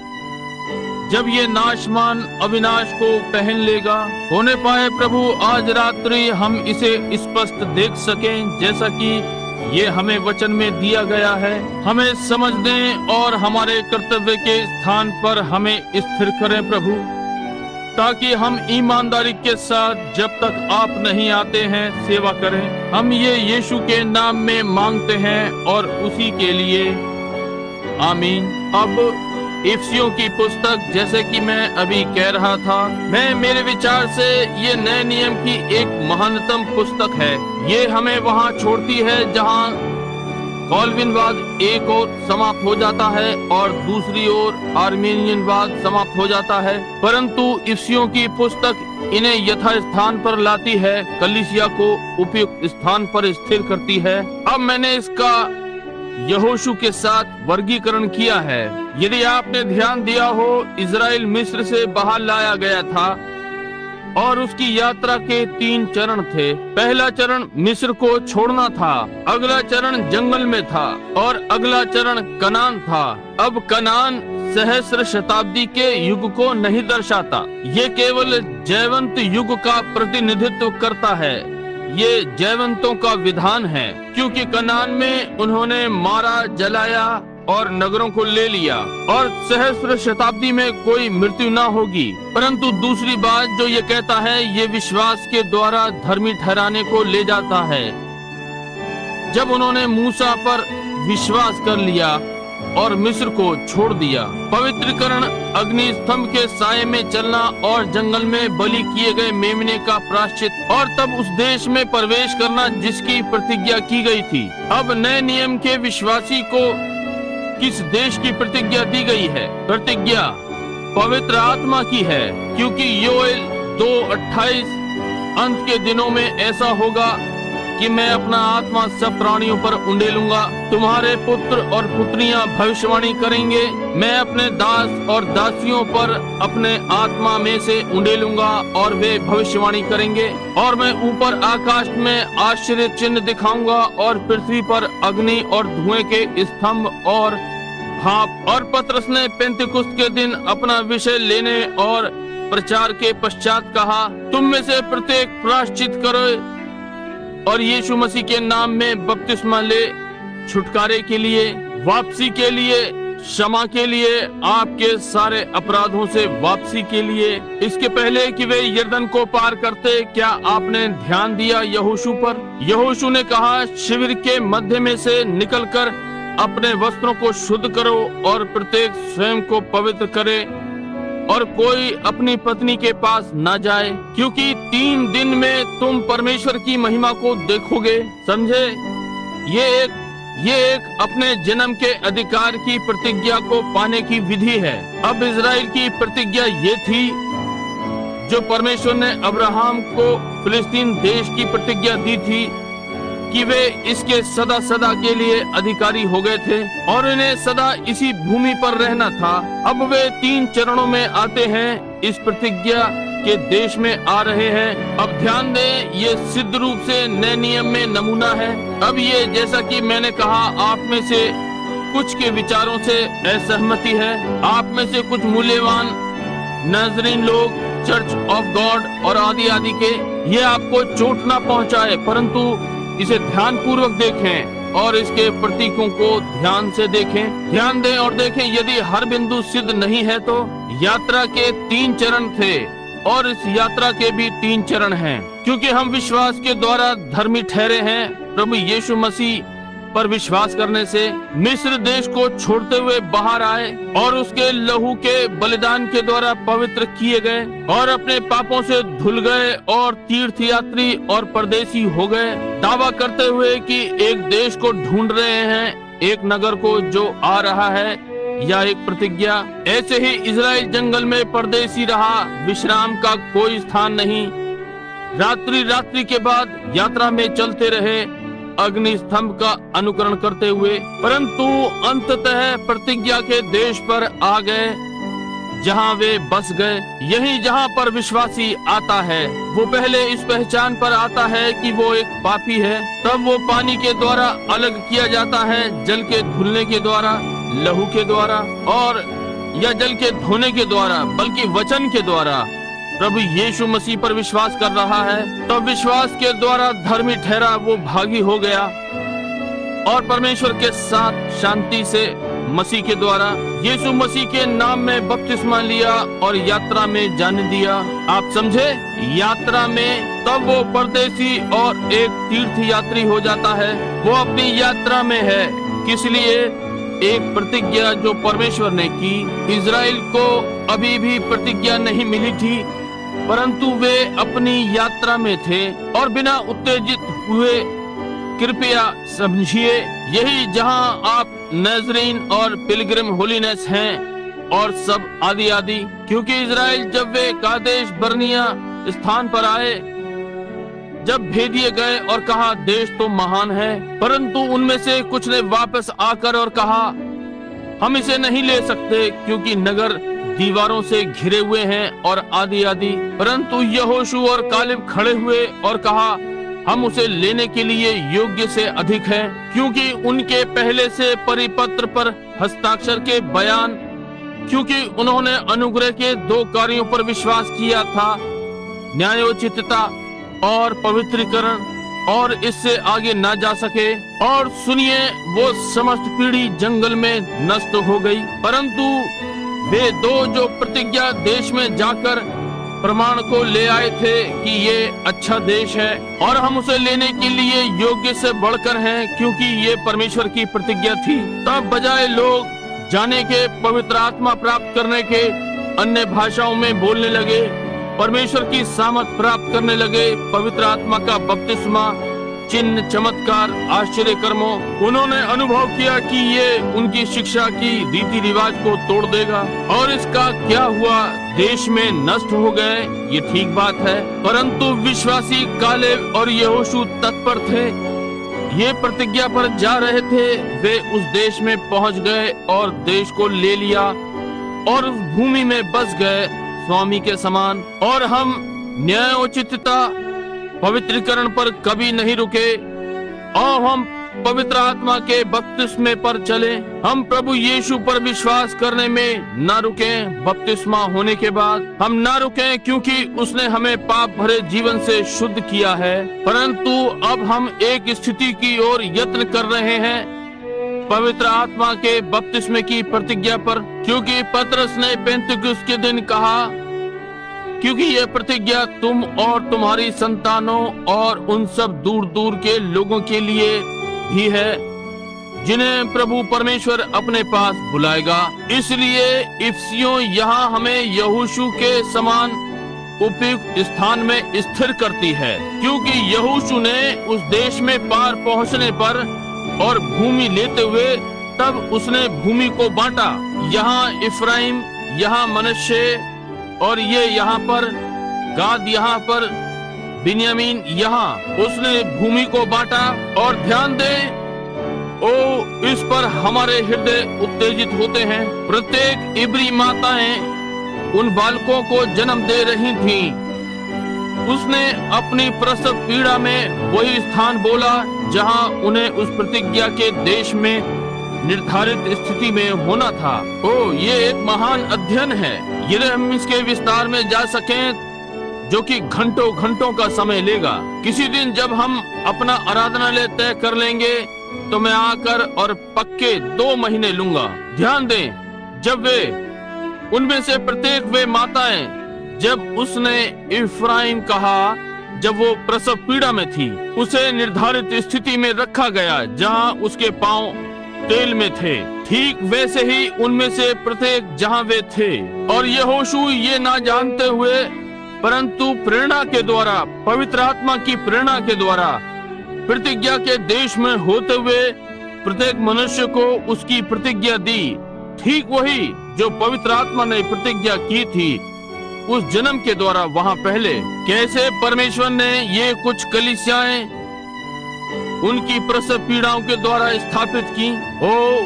जब ये नाशमान अविनाश को पहन लेगा, होने पाए प्रभु आज रात्रि हम इसे स्पष्ट देख सकें जैसा कि ये हमें वचन में दिया गया है। हमें समझ दें और हमारे कर्तव्य के स्थान पर हमें स्थिर करें प्रभु, ताकि हम ईमानदारी के साथ जब तक आप नहीं आते हैं सेवा करें। हम ये यीशु के नाम में मांगते हैं और उसी के लिए आमीन। अब इफिसियों की पुस्तक, जैसे कि मैं अभी कह रहा था, मैं मेरे विचार से ये नए नियम की एक महानतम पुस्तक है। ये हमें वहाँ छोड़ती है जहाँ कॉल्विनवाद एक ओर समाप्त हो जाता है और दूसरी ओर आर्मेनियनवाद समाप्त हो जाता है, परंतु इफिसियों की पुस्तक इन्हें यथास्थान पर लाती है, कलीसिया को उपयुक्त स्थान पर स्थिर करती है। अब मैंने इसका यहोशू के साथ वर्गीकरण किया है। यदि आपने ध्यान दिया हो, इजराइल मिस्र से बाहर लाया गया था और उसकी यात्रा के 3 चरण थे। पहला चरण मिस्र को छोड़ना था, अगला चरण जंगल में था और अगला चरण कनान था। अब कनान सहस्र शताब्दी के युग को नहीं दर्शाता, ये केवल जयवंत युग का प्रतिनिधित्व करता है। ये जयवंतों का विधान है, क्योंकि कनान में उन्होंने मारा, जलाया और नगरों को ले लिया, और सहस्त्र शताब्दी में कोई मृत्यु न होगी। परंतु दूसरी बात जो ये कहता है, ये विश्वास के द्वारा धर्मी ठहराने को ले जाता है। जब उन्होंने मूसा पर विश्वास कर लिया और मिस्र को छोड़ दिया, पवित्रीकरण अग्नि स्तंभ के साये में चलना और जंगल में बलि किए गए मेमने का प्रायश्चित, और तब उस देश में प्रवेश करना जिसकी प्रतिज्ञा की गई थी। अब नए नियम के विश्वासी को किस देश की प्रतिज्ञा दी गई है? प्रतिज्ञा पवित्र आत्मा की है, क्योंकि योएल 2:28 अंत के दिनों में ऐसा होगा कि मैं अपना आत्मा सब प्राणियों पर उंडेलूंगा, तुम्हारे पुत्र और पुत्रियां भविष्यवाणी करेंगे, मैं अपने दास और दासियों पर अपने आत्मा में से उंडेलूंगा और वे भविष्यवाणी करेंगे, और मैं ऊपर आकाश में आश्चर्य चिन्ह दिखाऊंगा और पृथ्वी पर अग्नि और धुएं के स्तंभ और भाप। और पतरस ने पेंतिकुस्त के दिन अपना विषय लेने और प्रचार के पश्चात कहा, तुम में से प्रत्येक प्रायश्चित करो और यीशु मसीह के नाम में बपतिस्मा ले, छुटकारे के लिए, वापसी के लिए, क्षमा के लिए, आपके सारे अपराधों से वापसी के लिए, इसके पहले कि वे यरदन को पार करते। क्या आपने ध्यान दिया यहोशू पर? यहोशू ने कहा, शिविर के मध्य में से निकलकर अपने वस्त्रों को शुद्ध करो और प्रत्येक स्वयं को पवित्र करे और कोई अपनी पत्नी के पास न जाए, क्योंकि 3 दिन में तुम परमेश्वर की महिमा को देखोगे। समझे? ये एक अपने जन्म के अधिकार की प्रतिज्ञा को पाने की विधि है। अब इजराइल की प्रतिज्ञा ये थी जो परमेश्वर ने अब्राहम को फिलिस्तीन देश की प्रतिज्ञा दी थी कि वे इसके सदा सदा के लिए अधिकारी हो गए थे और इन्हें सदा इसी भूमि पर रहना था। अब वे 3 चरणों में आते हैं, इस प्रतिज्ञा के देश में आ रहे हैं। अब ध्यान दें, ये सिद्ध रूप से नए नियम में नमूना है। अब ये, जैसा कि मैंने कहा, आप में से कुछ के विचारों से असहमति है। आप में से कुछ मूल्यवान नाज़रीन लोग, चर्च ऑफ गॉड और आदि आदि के, ये आपको चोट ना पहुंचाए, परंतु इसे ध्यान पूर्वक देखें और इसके प्रतीकों को ध्यान से देखें। ध्यान दें और देखें, यदि हर बिंदु सिद्ध नहीं है तो यात्रा के 3 चरण थे और इस यात्रा के भी 3 चरण हैं, क्योंकि हम विश्वास के द्वारा धर्मी ठहरे हैं। प्रभु यीशु मसीह पर विश्वास करने से मिस्र देश को छोड़ते हुए बाहर आए और उसके लहू के बलिदान के द्वारा पवित्र किए गए और अपने पापों से धुल गए और तीर्थयात्री और परदेसी हो गए, दावा करते हुए कि एक देश को ढूंढ रहे हैं, एक नगर को जो आ रहा है या एक प्रतिज्ञा। ऐसे ही इजराइल जंगल में परदेसी रहा, विश्राम का कोई स्थान नहीं, रात्रि रात्रि के बाद यात्रा में चलते रहे अग्नि स्तंभ का अनुकरण करते हुए, परंतु अंततः प्रतिज्ञा के देश पर आ गए जहां वे बस गए। यही जहां पर विश्वासी आता है, वो पहले इस पहचान पर आता है कि वो एक पापी है, तब वो पानी के द्वारा अलग किया जाता है, जल के धुलने के द्वारा, लहू के द्वारा और या जल के धोने के द्वारा, बल्कि वचन के द्वारा प्रभु यीशु मसीह पर विश्वास कर रहा है। तो विश्वास के द्वारा धर्मी ठहरा, वो भागी हो गया और परमेश्वर के साथ शांति से मसीह के द्वारा यीशु मसीह के नाम में बपतिस्मा लिया और यात्रा में जाने दिया। आप समझे? यात्रा में तब वो परदेसी और एक तीर्थ यात्री हो जाता है। वो अपनी यात्रा में है, किस लिए? एक प्रतिज्ञा जो परमेश्वर ने की। इजराइल को अभी भी प्रतिज्ञा नहीं मिली थी, परंतु वे अपनी यात्रा में थे और बिना उत्तेजित हुए कृपया समझिए, यही जहां आप नाज़रीन और पिलग्रिम होलीनेस हैं और सब आदि आदि। क्योंकि इजराइल जब वे कादेश बर्निया स्थान पर आए, जब भेदिए गए और कहा देश तो महान है, परंतु उनमें से कुछ ने वापस आकर और कहा हम इसे नहीं ले सकते क्योंकि नगर दीवारों से घिरे हुए हैं और आदि आदि। परंतु यहोशू और कालेब खड़े हुए और कहा हम उसे लेने के लिए योग्य से अधिक हैं, क्योंकि उनके पहले से परिपत्र पर हस्ताक्षर के बयान, क्योंकि उन्होंने अनुग्रह के 2 कार्यों पर विश्वास किया था, न्यायोचितता और पवित्रीकरण, और इससे आगे न जा सके। और सुनिए, वो समस्त पीढ़ी जंगल में नष्ट हो गई, परंतु वे दो जो प्रतिज्ञा देश में जाकर प्रमाण को ले आए थे कि ये अच्छा देश है और हम उसे लेने के लिए योग्य से बढ़कर हैं, क्योंकि ये परमेश्वर की प्रतिज्ञा थी। तब बजाय लोग जाने के पवित्र आत्मा प्राप्त करने के अन्य भाषाओं में बोलने लगे, परमेश्वर की सामर्थ प्राप्त करने लगे, पवित्र आत्मा का बपतिस्मा, चिन्ह, चमत्कार, आश्चर्य कर्मों। उन्होंने अनुभव किया कि ये उनकी शिक्षा की रीति रिवाज को तोड़ देगा। और इसका क्या हुआ? देश में नष्ट हो गए, ये ठीक बात है, परंतु विश्वासी कालेब और यहोशू तत्पर थे, ये प्रतिज्ञा पर जा रहे थे। वे उस देश में पहुंच गए और देश को ले लिया और उस भूमि में बस गए स्वामी के समान। और हम न्यायोचितता, पवित्रीकरण पर कभी नहीं रुके और हम पवित्र आत्मा के बपतिस्मे पर चले। हम प्रभु यीशु पर विश्वास करने में न रुकें। बपतिस्मा होने के बाद हम न रुकें, क्योंकि उसने हमें पाप भरे जीवन से शुद्ध किया है। परंतु अब हम एक स्थिति की ओर यत्न कर रहे हैं, पवित्र आत्मा के बपतिस्मे की प्रतिज्ञा पर, क्योंकि पतरस ने पेंतुकुस्त के दिन कहा, क्योंकि यह प्रतिज्ञा तुम और तुम्हारी संतानों और उन सब दूर दूर के लोगों के लिए भी है, जिन्हें प्रभु परमेश्वर अपने पास बुलाएगा। इसलिए इफिसियों यहाँ हमें यहोशू के समान उपयुक्त स्थान में स्थिर करती है, क्योंकि यहोशू ने उस देश में पार पहुँचने पर और भूमि लेते हुए तब उसने भूमि को बांटा। यहाँ इफ्राइम, यहाँ मनश्शे, और ये यहाँ पर गाद, यहाँ पर बिन्यामीन, यहाँ उसने भूमि को बांटा। और ध्यान दें, ओ इस पर हमारे हृदय उत्तेजित होते हैं। प्रत्येक इब्री माताएं उन बालकों को जन्म दे रही थीं। उसने अपनी प्रसव पीड़ा में वही स्थान बोला जहाँ उन्हें उस प्रतिज्ञा के देश में निर्धारित स्थिति में होना था। ओ, ये एक महान अध्ययन है। यदि हम इसके विस्तार में जा सकें, जो कि घंटों घंटों का समय लेगा। किसी दिन जब हम अपना आराधनालय तय कर लेंगे तो मैं आकर और पक्के 2 महीने लूंगा। ध्यान दें, जब वे उनमें से प्रत्येक वे माताएं, जब उसने इफ्राइम कहा, जब वो प्रसव पीड़ा में थी, उसे निर्धारित स्थिति में रखा गया जहाँ उसके पांव तेल में थे। ठीक वैसे ही उनमें से प्रत्येक जहाँ वे थे। और यहोशू ये ना जानते हुए, परंतु प्रेरणा के द्वारा, पवित्र आत्मा की प्रेरणा के द्वारा प्रतिज्ञा के देश में होते हुए प्रत्येक मनुष्य को उसकी प्रतिज्ञा दी। ठीक वही जो पवित्र आत्मा ने प्रतिज्ञा की थी उस जन्म के द्वारा वहाँ पहले। कैसे परमेश्वर ने ये कुछ कलीसियाएं उनकी प्रसव पीड़ाओं के द्वारा स्थापित की।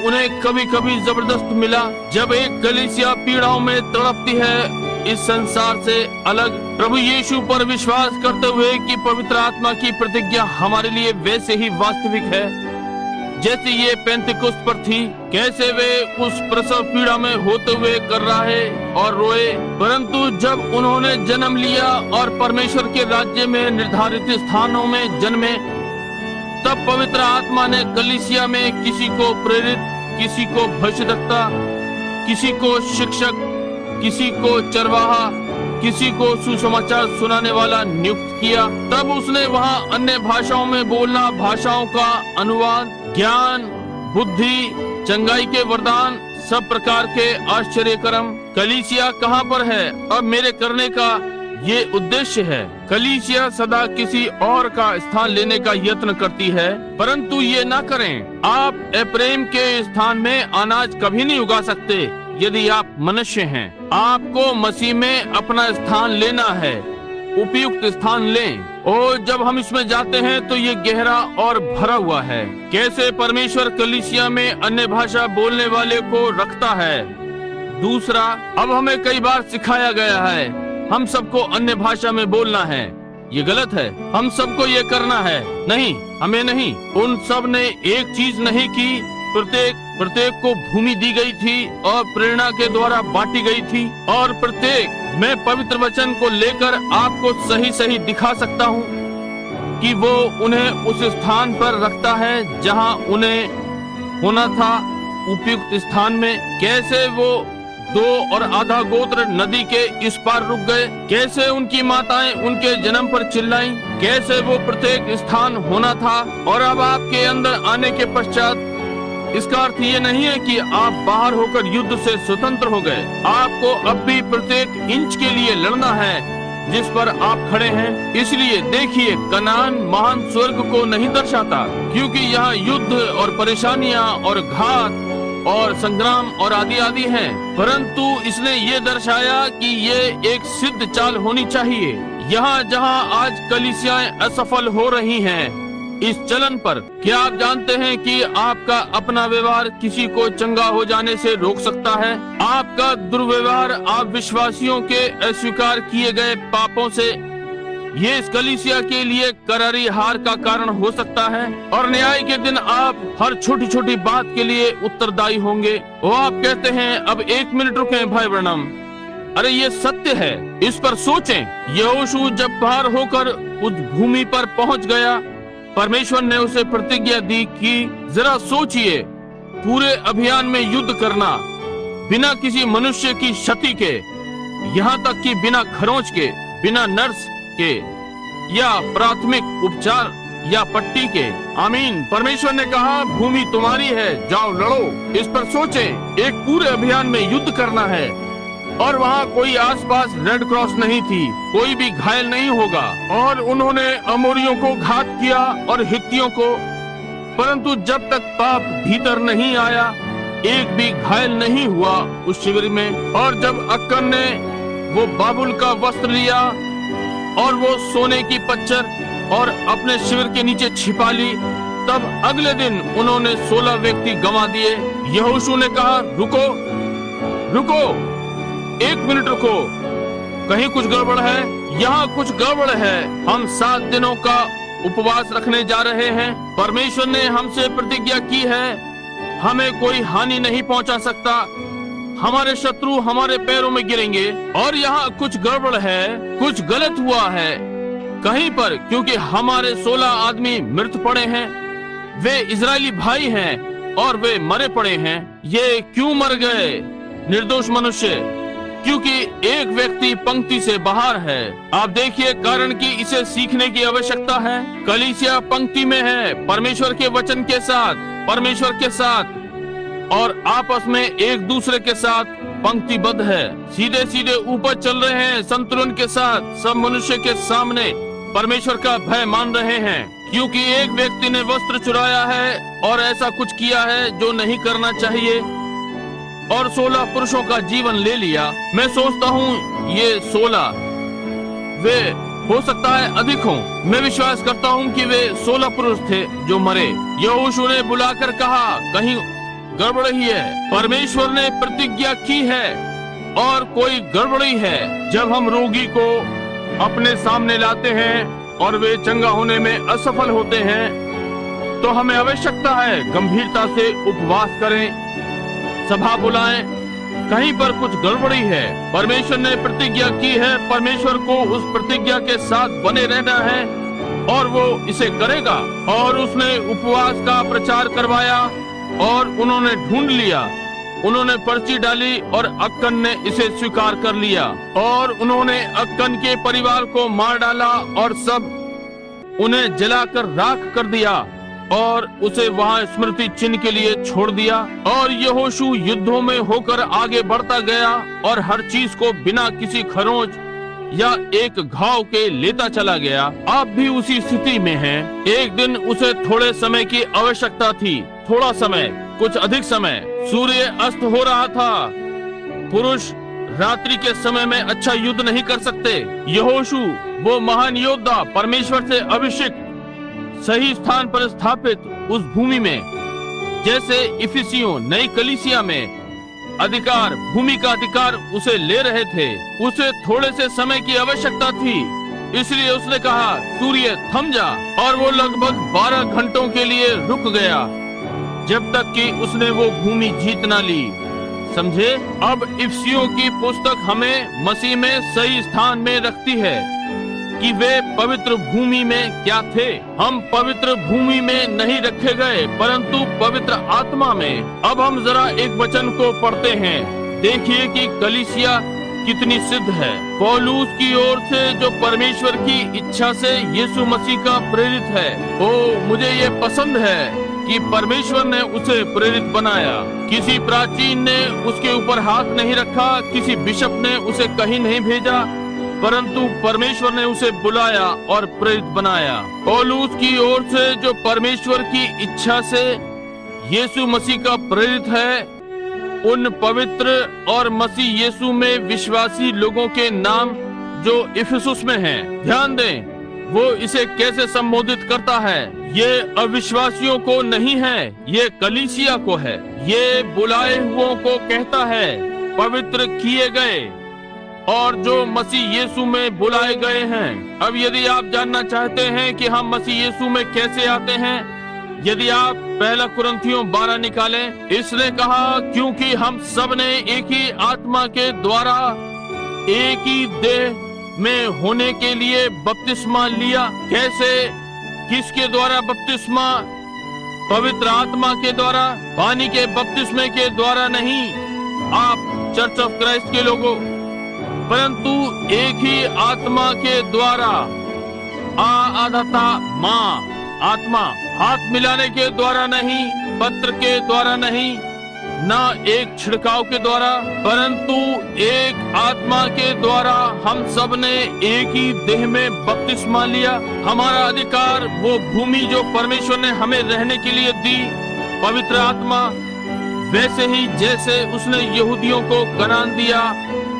उन्हें कभी कभी जबरदस्त मिला। जब एक कलीसिया पीड़ाओं में तड़पती है इस संसार से अलग, प्रभु यीशु पर विश्वास करते हुए कि पवित्र आत्मा की प्रतिज्ञा हमारे लिए वैसे ही वास्तविक है जैसे ये पेंतिकुस्त पर थी। कैसे वे उस प्रसव पीड़ा में होते हुए कर रहे और रोए, परंतु जब उन्होंने जन्म लिया और परमेश्वर के राज्य में निर्धारित स्थानों में जन्मे, तब पवित्र आत्मा ने कलीसिया में किसी को प्रेरित, किसी को भविष्यद्वक्ता, किसी को शिक्षक, किसी को चरवाहा, किसी को सुसमाचार सुनाने वाला नियुक्त किया। तब उसने वहाँ अन्य भाषाओं में बोलना, भाषाओं का अनुवाद, ज्ञान, बुद्धि, चंगाई के वरदान, सब प्रकार के आश्चर्य कर्म। कलीसिया कहाँ पर है? अब मेरे करने का ये उद्देश्य है। कलीसिया सदा किसी और का स्थान लेने का यत्न करती है, परंतु ये ना करें। आप एप्रेम के स्थान में अनाज कभी नहीं उगा सकते यदि आप मनुष्य हैं। आपको मसीह में अपना स्थान लेना है, उपयुक्त स्थान लें। और जब हम इसमें जाते हैं तो ये गहरा और भरा हुआ है। कैसे परमेश्वर कलीसिया में अन्य भाषा बोलने वाले को रखता है। दूसरा, अब हमें कई बार सिखाया गया है हम सबको अन्य भाषा में बोलना है। ये गलत है। हम सबको ये करना है। नहीं, हमें नहीं। उन सब ने एक चीज नहीं की। प्रत्येक को भूमि दी गई थी और प्रेरणा के द्वारा बांटी गई थी। और प्रत्येक, मैं पवित्र वचन को लेकर आपको सही सही दिखा सकता हूँ। कि वो उन्हें उस स्थान पर रखता है जहां उन्हें होना था, उपयुक्त स्थान में। कैसे वो 2.5 गोत्र नदी के इस पार रुक गए, कैसे उनकी माताएं उनके जन्म पर चिल्लाईं, कैसे वो प्रत्येक स्थान होना था। और अब आपके अंदर आने के पश्चात इसका अर्थ ये नहीं है कि आप बाहर होकर युद्ध से स्वतंत्र हो गए। आपको अब भी प्रत्येक इंच के लिए लड़ना है जिस पर आप खड़े हैं। इसलिए देखिए, कनान महान स्वर्ग को नहीं दर्शाता, क्योंकि यहाँ युद्ध और परेशानियां और घात और संग्राम और आदि आदि हैं, परंतु इसने ये दर्शाया कि ये एक सिद्ध चाल होनी चाहिए। यहाँ जहाँ आज कलीसियाएं असफल हो रही हैं इस चलन पर, क्या आप जानते हैं कि आपका अपना व्यवहार किसी को चंगा हो जाने से रोक सकता है? आपका दुर्व्यवहार आप विश्वासियों के अस्वीकार किए गए पापों से ये इस कलीसिया के लिए करारी हार का कारण हो सकता है। और न्याय के दिन आप हर छोटी छोटी बात के लिए उत्तरदायी होंगे। वो आप कहते हैं, अब 1 मिनट रुकें भाई ब्रनम, अरे ये सत्य है, इस पर सोचें। यहोशू जब पार होकर उस भूमि पर पहुंच गया, परमेश्वर ने उसे प्रतिज्ञा दी कि जरा सोचिए, पूरे अभियान में युद्ध करना बिना किसी मनुष्य की क्षति के, यहाँ तक कि बिना खरोंच के, बिना नर्स के या प्राथमिक उपचार या पट्टी के। आमीन। परमेश्वर ने कहा, भूमि तुम्हारी है, जाओ लड़ो। इस पर सोचें, एक पूरे अभियान में युद्ध करना है और वहाँ कोई आसपास रेड क्रॉस नहीं थी, कोई भी घायल नहीं होगा। और उन्होंने अमोरियों को घात किया और हित्तियों को, परंतु जब तक पाप भीतर नहीं आया एक भी घायल नहीं हुआ उस शिविर में। और जब अक्कन ने वो बाबुल का वस्त्र लिया और वो सोने की पच्चर और अपने शिविर के नीचे छिपा ली, तब अगले दिन उन्होंने 16 व्यक्ति गंवा दिए। यहोशू ने कहा, रुको रुको, 1 मिनट रुको, कहीं कुछ गड़बड़ है, यहाँ कुछ गड़बड़ है। हम 7 दिनों का उपवास रखने जा रहे हैं। परमेश्वर ने हमसे प्रतिज्ञा की है, हमें कोई हानि नहीं पहुंचा सकता, हमारे शत्रु हमारे पैरों में गिरेंगे। और यहाँ कुछ गड़बड़ है, कुछ गलत हुआ है कहीं पर, क्योंकि हमारे 16 आदमी मृत पड़े हैं। वे इजरायली भाई हैं और वे मरे पड़े हैं। ये क्यों मर गए निर्दोष मनुष्य? क्योंकि एक व्यक्ति पंक्ति से बाहर है। आप देखिए कारण कि इसे सीखने की आवश्यकता है। कलीसिया पंक्ति में है, परमेश्वर के वचन के साथ, परमेश्वर के साथ और आपस में एक दूसरे के साथ पंक्तिबद्ध है, सीधे सीधे ऊपर चल रहे हैं संतुलन के साथ। सब मनुष्य के सामने परमेश्वर का भय मान रहे हैं, क्योंकि एक व्यक्ति ने वस्त्र चुराया है और ऐसा कुछ किया है जो नहीं करना चाहिए और 16 पुरुषों का जीवन ले लिया। मैं सोचता हूँ ये 16, वे हो सकता है अधिक हों। मैं विश्वास करता हूँ कि वे 16 पुरुष थे जो मरे। यहोशू ने बुलाकर कहा, कहीं गड़बड़ ही है, परमेश्वर ने प्रतिज्ञा की है और कोई गड़बड़ी है। जब हम रोगी को अपने सामने लाते हैं और वे चंगा होने में असफल होते हैं, तो हमें आवश्यकता है गंभीरता से उपवास करें, सभा बुलाएं, कहीं पर कुछ गड़बड़ी है। परमेश्वर ने प्रतिज्ञा की है, परमेश्वर को उस प्रतिज्ञा के साथ बने रहना है और वो इसे करेगा। और उसने उपवास का प्रचार करवाया और उन्होंने ढूंढ लिया, उन्होंने पर्ची डाली और अक्कन ने इसे स्वीकार कर लिया। और उन्होंने अक्कन के परिवार को मार डाला और सब उन्हें जलाकर राख कर दिया और उसे वहां स्मृति चिन्ह के लिए छोड़ दिया। और यहोशू युद्धों में होकर आगे बढ़ता गया और हर चीज को बिना किसी खरोंच या एक घाव के लेता चला गया। आप भी उसी स्थिति में हैं। एक दिन उसे थोड़े समय की आवश्यकता थी, थोड़ा समय, कुछ अधिक समय। सूर्य अस्त हो रहा था। पुरुष रात्रि के समय में अच्छा युद्ध नहीं कर सकते। यहोशू वो महान योद्धा, परमेश्वर से अभिषिक्त, सही स्थान पर स्थापित उस भूमि में, जैसे इफिसियों नई कलीसिया में अधिकार, भूमि का अधिकार उसे ले रहे थे। उसे थोड़े से समय की आवश्यकता थी, इसलिए उसने कहा, सूर्य थम जा। और वो लगभग 12 घंटों के लिए रुक गया, जब तक कि उसने वो भूमि जीत ना ली। समझे? अब इफिसियों की पुस्तक हमें मसीह में सही स्थान में रखती है। कि वे पवित्र भूमि में क्या थे। हम पवित्र भूमि में नहीं रखे गए परंतु पवित्र आत्मा में। अब हम जरा एक वचन को पढ़ते हैं। देखिए कि कलीसिया कितनी सिद्ध है। पौलुस की ओर से जो परमेश्वर की इच्छा से यीशु मसीह का प्रेरित है। ओ मुझे ये पसंद है कि परमेश्वर ने उसे प्रेरित बनाया। किसी प्राचीन ने उसके ऊपर हाथ नहीं रखा, किसी बिशप ने उसे कहीं नहीं भेजा, परंतु परमेश्वर ने उसे बुलाया और प्रेरित बनाया। पौलुस की ओर से जो परमेश्वर की इच्छा से यीशु मसीह का प्रेरित है, उन पवित्र और मसीह यीशु में विश्वासी लोगों के नाम जो इफिसुस में हैं। ध्यान दें वो इसे कैसे संबोधित करता है। ये अविश्वासियों को नहीं है, ये कलीसिया को है। ये बुलाए हुओं को कहता है, पवित्र किए गए और जो मसीह यीशु में बुलाए गए हैं। अब यदि आप जानना चाहते हैं कि हम मसीह यीशु में कैसे आते हैं, यदि आप पहला कुरिन्थियों 12 निकालें, इसने कहा क्योंकि हम सब ने एक ही आत्मा के द्वारा एक ही देह में होने के लिए बपतिस्मा लिया। कैसे, किसके द्वारा बपतिस्मा? पवित्र आत्मा के द्वारा, पानी के बपतिस्मे के द्वारा नहीं आप चर्च ऑफ क्राइस्ट के लोगों, परंतु एक ही आत्मा के द्वारा। आधाता माँ आत्मा, हाथ मिलाने के द्वारा नहीं, पत्र के द्वारा नहीं, ना एक छिड़काव के द्वारा, परंतु एक आत्मा के द्वारा हम सब ने एक ही देह में बपतिस्मा लिया। हमारा अधिकार, वो भूमि जो परमेश्वर ने हमें रहने के लिए दी, पवित्र आत्मा, वैसे ही जैसे उसने यहूदियों को कनान दिया,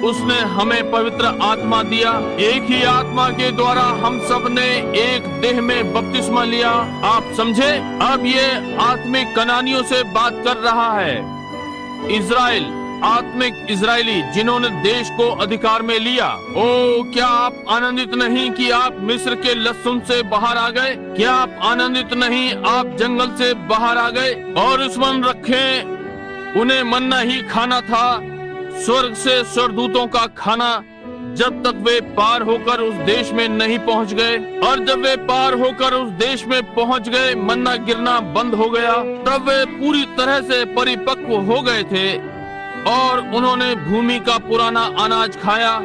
उसने हमें पवित्र आत्मा दिया। एक ही आत्मा के द्वारा हम सब ने एक देह में बपतिस्मा लिया। आप समझे? अब ये आत्मिक कनानियों से बात कर रहा है। इज़राइल, आत्मिक इज़राइली जिन्होंने देश को अधिकार में लिया। ओ क्या आप आनंदित नहीं कि आप मिस्र के लहसुन से बाहर आ गए? क्या आप आनंदित नहीं आप जंगल से बाहर आ गए? और स्मरण रखें, उन्हें मन्ना ही खाना था, स्वर्ग से स्वर्गदूतों का खाना, जब तक वे पार होकर उस देश में नहीं पहुंच गए। और जब वे पार होकर उस देश में पहुंच गए, मन्ना गिरना बंद हो गया। तब वे पूरी तरह से परिपक्व हो गए थे और उन्होंने भूमि का पुराना अनाज खाया।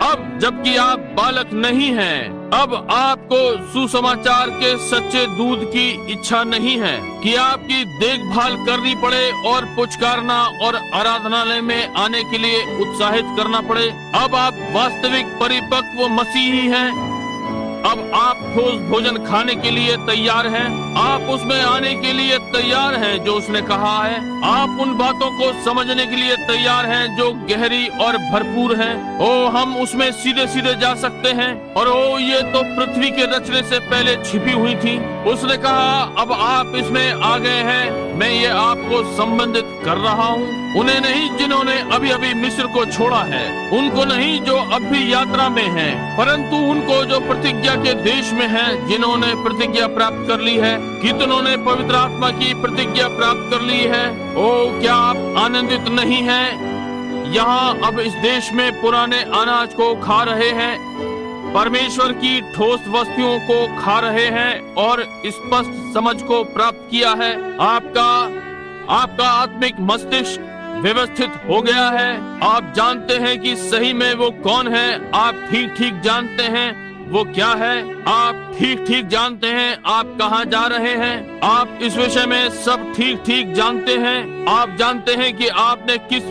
अब जबकि आप बालक नहीं हैं, अब आपको सुसमाचार के सच्चे दूध की इच्छा नहीं है कि आपकी देखभाल करनी पड़े और पुचकारना और आराधनालय में आने के लिए उत्साहित करना पड़े। अब आप वास्तविक परिपक्व मसीही हैं। अब आप ठोस भोजन खाने के लिए तैयार हैं। आप उसमें आने के लिए तैयार हैं जो उसने कहा है। आप उन बातों को समझने के लिए तैयार हैं जो गहरी और भरपूर हैं। ओ हम उसमें सीधे सीधे जा सकते हैं। और ओ ये तो पृथ्वी के रचने से पहले छिपी हुई थी। उसने कहा अब आप इसमें आ गए हैं। मैं ये आपको संबंधित कर रहा हूँ। उन्हें नहीं जिन्होंने अभी अभी मिस्र को छोड़ा है, उनको नहीं जो अब भी यात्रा में हैं, परंतु उनको जो प्रतिज्ञा के देश में हैं, जिन्होंने प्रतिज्ञा प्राप्त कर ली है। कितनों ने पवित्र आत्मा की प्रतिज्ञा प्राप्त कर ली है। ओ क्या आप आनंदित नहीं हैं? यहाँ अब इस देश में पुराने अनाज को खा रहे हैं, परमेश्वर की ठोस वस्तुओं को खा रहे हैं और स्पष्ट समझ को प्राप्त किया है। आपका आत्मिक मस्तिष्क व्यवस्थित हो गया है। आप जानते हैं कि सही में वो कौन है। आप ठीक ठीक जानते हैं वो क्या है। आप ठीक ठीक जानते हैं आप कहाँ जा रहे हैं। आप इस विषय में सब ठीक ठीक जानते हैं। आप जानते हैं कि आपने किस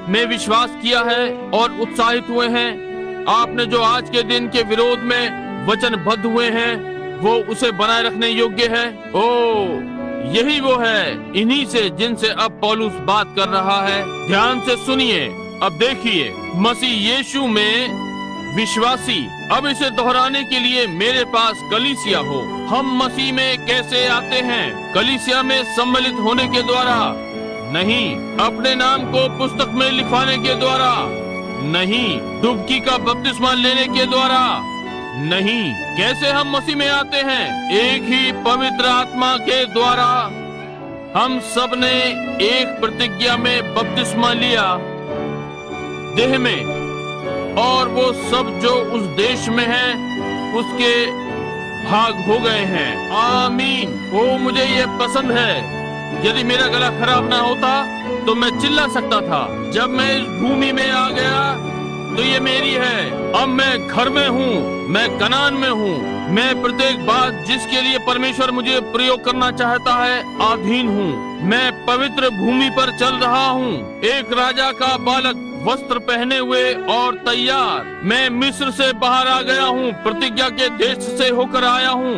में विश्वास किया है और उत्साहित हुए हैं। आपने जो आज के दिन के विरोध में वचनबद्ध हुए हैं, वो उसे बनाए रखने योग्य है। ओ यही वो है, इन्हीं से जिनसे अब पौलुस बात कर रहा है। ध्यान से सुनिए। अब देखिए, मसीह यीशु में विश्वासी। अब इसे दोहराने के लिए मेरे पास कलीसिया हो। हम मसीह में कैसे आते हैं? कलीसिया में सम्मिलित होने के द्वारा नहीं, अपने नाम को पुस्तक में लिखवाने के द्वारा नहीं, डुबकी का बपतिस्मा लेने के द्वारा नहीं। कैसे हम मसीह में आते हैं? एक ही पवित्र आत्मा के द्वारा। हम सब ने एक प्रतिज्ञा में बपतिस्मा लिया, देह में। और वो सब जो उस देश में है उसके भाग हो गए हैं। आमीन। ओ मुझे ये पसंद है। यदि मेरा गला खराब ना होता तो मैं चिल्ला सकता था। जब मैं इस भूमि में आ गया तो ये मेरी है। अब मैं घर में हूँ, मैं कनान में हूँ। मैं प्रत्येक बात जिसके लिए परमेश्वर मुझे प्रयोग करना चाहता है अधीन हूँ। मैं पवित्र भूमि पर चल रहा हूँ, एक राजा का बालक वस्त्र पहने हुए और तैयार। मैं मिस्र से बाहर आ गया हूँ, प्रतिज्ञा के देश से होकर आया हूँ,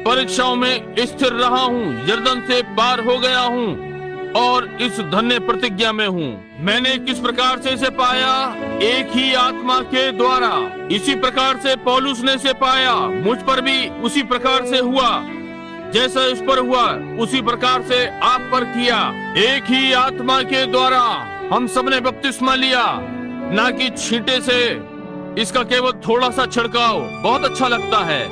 परीक्षाओं में स्थिर रहा हूँ, यरदन से पार हो गया हूँ और इस धन्य प्रतिज्ञा में हूँ। मैंने किस प्रकार से इसे पाया? एक ही आत्मा के द्वारा। इसी प्रकार से पौलुस ने इसे पाया, मुझ पर भी उसी प्रकार से हुआ। जैसा उस पर हुआ उसी प्रकार से आप पर किया। एक ही आत्मा के द्वारा हम सबने बपतिस्मा लिया, ना कि छींटे से। इसका केवल थोड़ा सा छिड़काव बहुत अच्छा लगता है,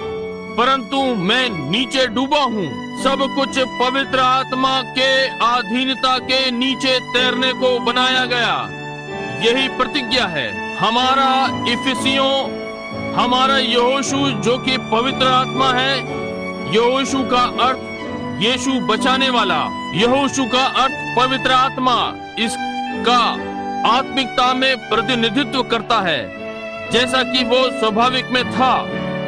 परंतु मैं नीचे डूबा हूँ। सब कुछ पवित्र आत्मा के अधीनता के नीचे तैरने को बनाया गया। यही प्रतिज्ञा है हमारा इफिसियों, हमारा यहोशू जो कि पवित्र आत्मा है। यहोशू का अर्थ यीशु बचाने वाला, यहोशू का अर्थ पवित्र आत्मा। इसका आत्मिकता में प्रतिनिधित्व करता है, जैसा कि वो स्वाभाविक में था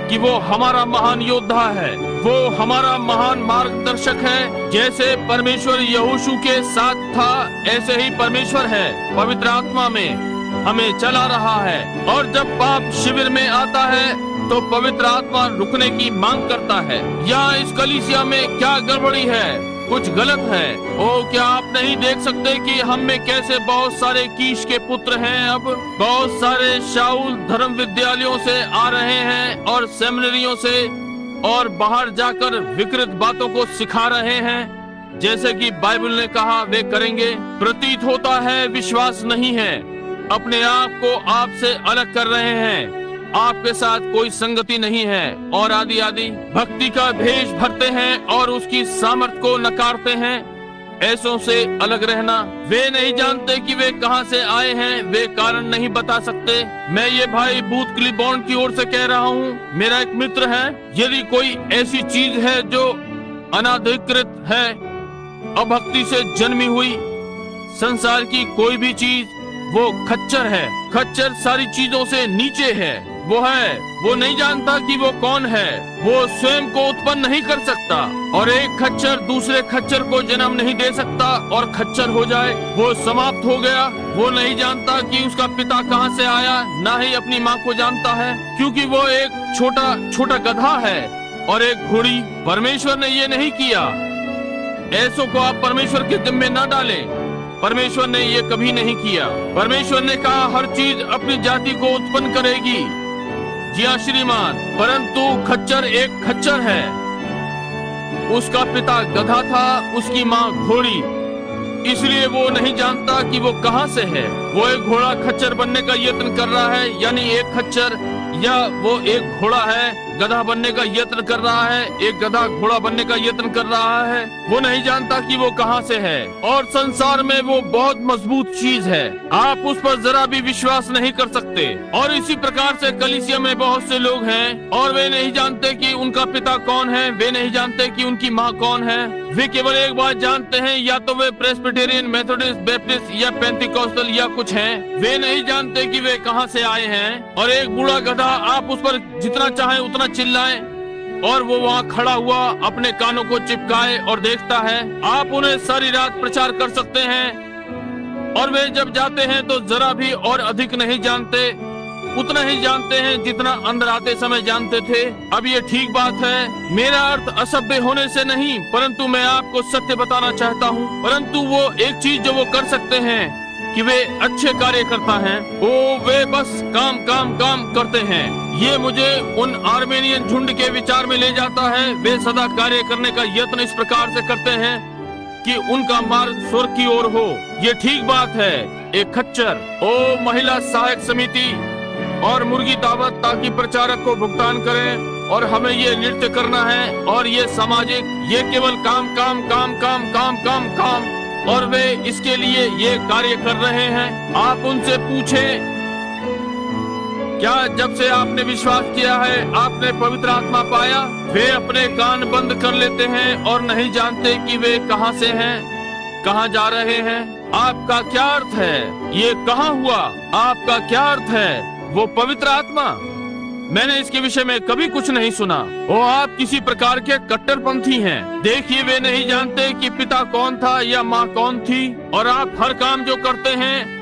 कि वो हमारा महान योद्धा है, वो हमारा महान मार्गदर्शक है। जैसे परमेश्वर यहोशू के साथ था, ऐसे ही परमेश्वर है, पवित्र आत्मा में हमें चला रहा है। और जब पाप शिविर में आता है तो पवित्र आत्मा रुकने की मांग करता है। यहाँ इस कलीसिया में क्या गड़बड़ी है? कुछ गलत है। ओ क्या आप नहीं देख सकते कि हम में कैसे बहुत सारे कीश के पुत्र हैं? अब बहुत सारे शाऊल धर्म विद्यालयों से आ रहे हैं और सेमिनरियों से, और बाहर जाकर विकृत बातों को सिखा रहे हैं, जैसे कि बाइबल ने कहा वे करेंगे। प्रतीत होता है विश्वास नहीं है, अपने आप को आपसे अलग कर रहे हैं, आपके साथ कोई संगति नहीं है, और आदि आदि भक्ति का भेष भरते हैं और उसकी सामर्थ को नकारते हैं। ऐसों से अलग रहना। वे नहीं जानते कि वे कहां से आए हैं, वे कारण नहीं बता सकते। मैं ये भाई बूथ क्लिबॉन्ड की ओर से कह रहा हूँ, मेरा एक मित्र है। यदि कोई ऐसी चीज है जो अनाधिकृत है, अभक्ति से जन्मी हुई, संसार की कोई भी चीज, वो खच्चर है। खच्चर सारी चीजों से नीचे है। वो नहीं जानता कि वो कौन है। वो स्वयं को उत्पन्न नहीं कर सकता, और एक खच्चर दूसरे खच्चर को जन्म नहीं दे सकता और खच्चर हो जाए। वो समाप्त हो गया। वो नहीं जानता कि उसका पिता कहाँ से आया, ना ही अपनी माँ को जानता है, क्योंकि वो एक छोटा गधा है और एक घोड़ी। परमेश्वर ने ये नहीं किया। ऐसों को आप परमेश्वर के जिम्मे न डालें। परमेश्वर ने ये कभी नहीं किया। परमेश्वर ने कहा हर चीज अपनी जाति को उत्पन्न करेगी। जी हाँ श्रीमान, परंतु खच्चर एक खच्चर है। उसका पिता गधा था, उसकी माँ घोड़ी, इसलिए वो नहीं जानता कि वो कहाँ से है। वो एक घोड़ा खच्चर बनने का यत्न कर रहा है, यानी एक खच्चर, या वो एक घोड़ा है गधा बनने का यत्न कर रहा है, एक गधा घोड़ा बनने का यत्न कर रहा है। वो नहीं जानता कि वो कहाँ से है। और संसार में वो बहुत मजबूत चीज है, आप उस पर जरा भी विश्वास नहीं कर सकते। और इसी प्रकार से कलीसिया में बहुत से लोग हैं और वे नहीं जानते कि उनका पिता कौन है, वे नहीं जानते कि उनकी माँ कौन है। वे केवल एक बात जानते हैं, या तो वे प्रेस्बिटेरियन, मेथोडिस्ट, बैप्टिस्ट या पेंटिकॉस्टल या कुछ हैं। वे नहीं जानते कि वे कहाँ से आए हैं। और एक बूढ़ा गधा, आप उस पर जितना चाहें उतना चिल्लाएं और वो वहाँ खड़ा हुआ अपने कानों को चिपकाए और देखता है। आप उन्हें सारी रात प्रचार कर सकते हैं, और वे जब जाते हैं तो जरा भी और अधिक नहीं जानते, उतना ही जानते हैं जितना अंदर आते समय जानते थे। अब ये ठीक बात है, मेरा अर्थ असभ्य होने से नहीं, परंतु मैं आपको सत्य बताना चाहता हूँ। परंतु वो एक चीज जो वो कर सकते हैं कि वे अच्छे कार्य करता हैं। वे बस काम करते हैं। ये मुझे उन आर्मेनियन झुंड के विचार में ले जाता है। वे सदा कार्य करने का यत्न इस प्रकार से करते हैं कि उनका मार्ग स्वर्ग की ओर हो। ये ठीक बात है। एक खच्चर, महिला सहायक समिति और मुर्गी दावत, ताकि प्रचारक को भुगतान करें और हमें ये नृत्य करना है और ये सामाजिक, ये केवल काम, और वे इसके लिए ये कार्य कर रहे हैं। आप उनसे पूछें क्या जब से आपने विश्वास किया है आपने पवित्र आत्मा पाया? वे अपने कान बंद कर लेते हैं और नहीं जानते कि वे कहां से हैं, कहां जा रहे हैं। आपका क्या अर्थ है? ये कहां हुआ? आपका क्या अर्थ है? वो पवित्र आत्मा, मैंने इसके विषय में कभी कुछ नहीं सुना। वो आप किसी प्रकार के कट्टरपंथी हैं। देखिए, वे नहीं जानते कि पिता कौन था या माँ कौन थी, और आप हर काम जो करते हैं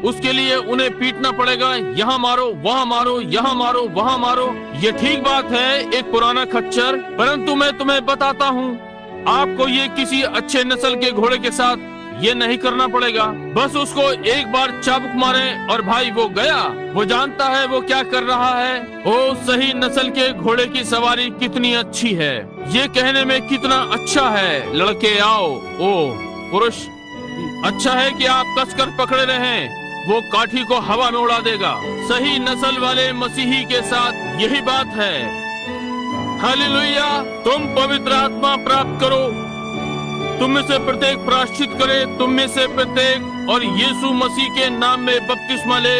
उसके लिए उन्हें पीटना पड़ेगा। यहाँ मारो, वहाँ मारो, यहाँ मारो, वहाँ मारो। ये ठीक बात है, एक पुराना खच्चर, परंतु मैं तुम्हें बताता हूँ, आपको ये किसी अच्छे नस्ल के घोड़े के साथ ये नहीं करना पड़ेगा। बस उसको एक बार चाबुक मारे और भाई वो गया। वो जानता है वो क्या कर रहा है। ओ, सही नस्ल के घोड़े की सवारी कितनी अच्छी है। ये कहने में कितना अच्छा है, लड़के आओ। ओ पुरुष, अच्छा है कि आप कसकर पकड़े रहें, वो काठी को हवा में उड़ा देगा। सही नस्ल वाले मसीही के साथ यही बात है। हालेलुया। तुम पवित्र आत्मा प्राप्त करो, तुम में से प्रत्येक प्रायश्चित करे, तुम में से प्रत्येक और यीशु मसीह के नाम में बपतिस्मा ले,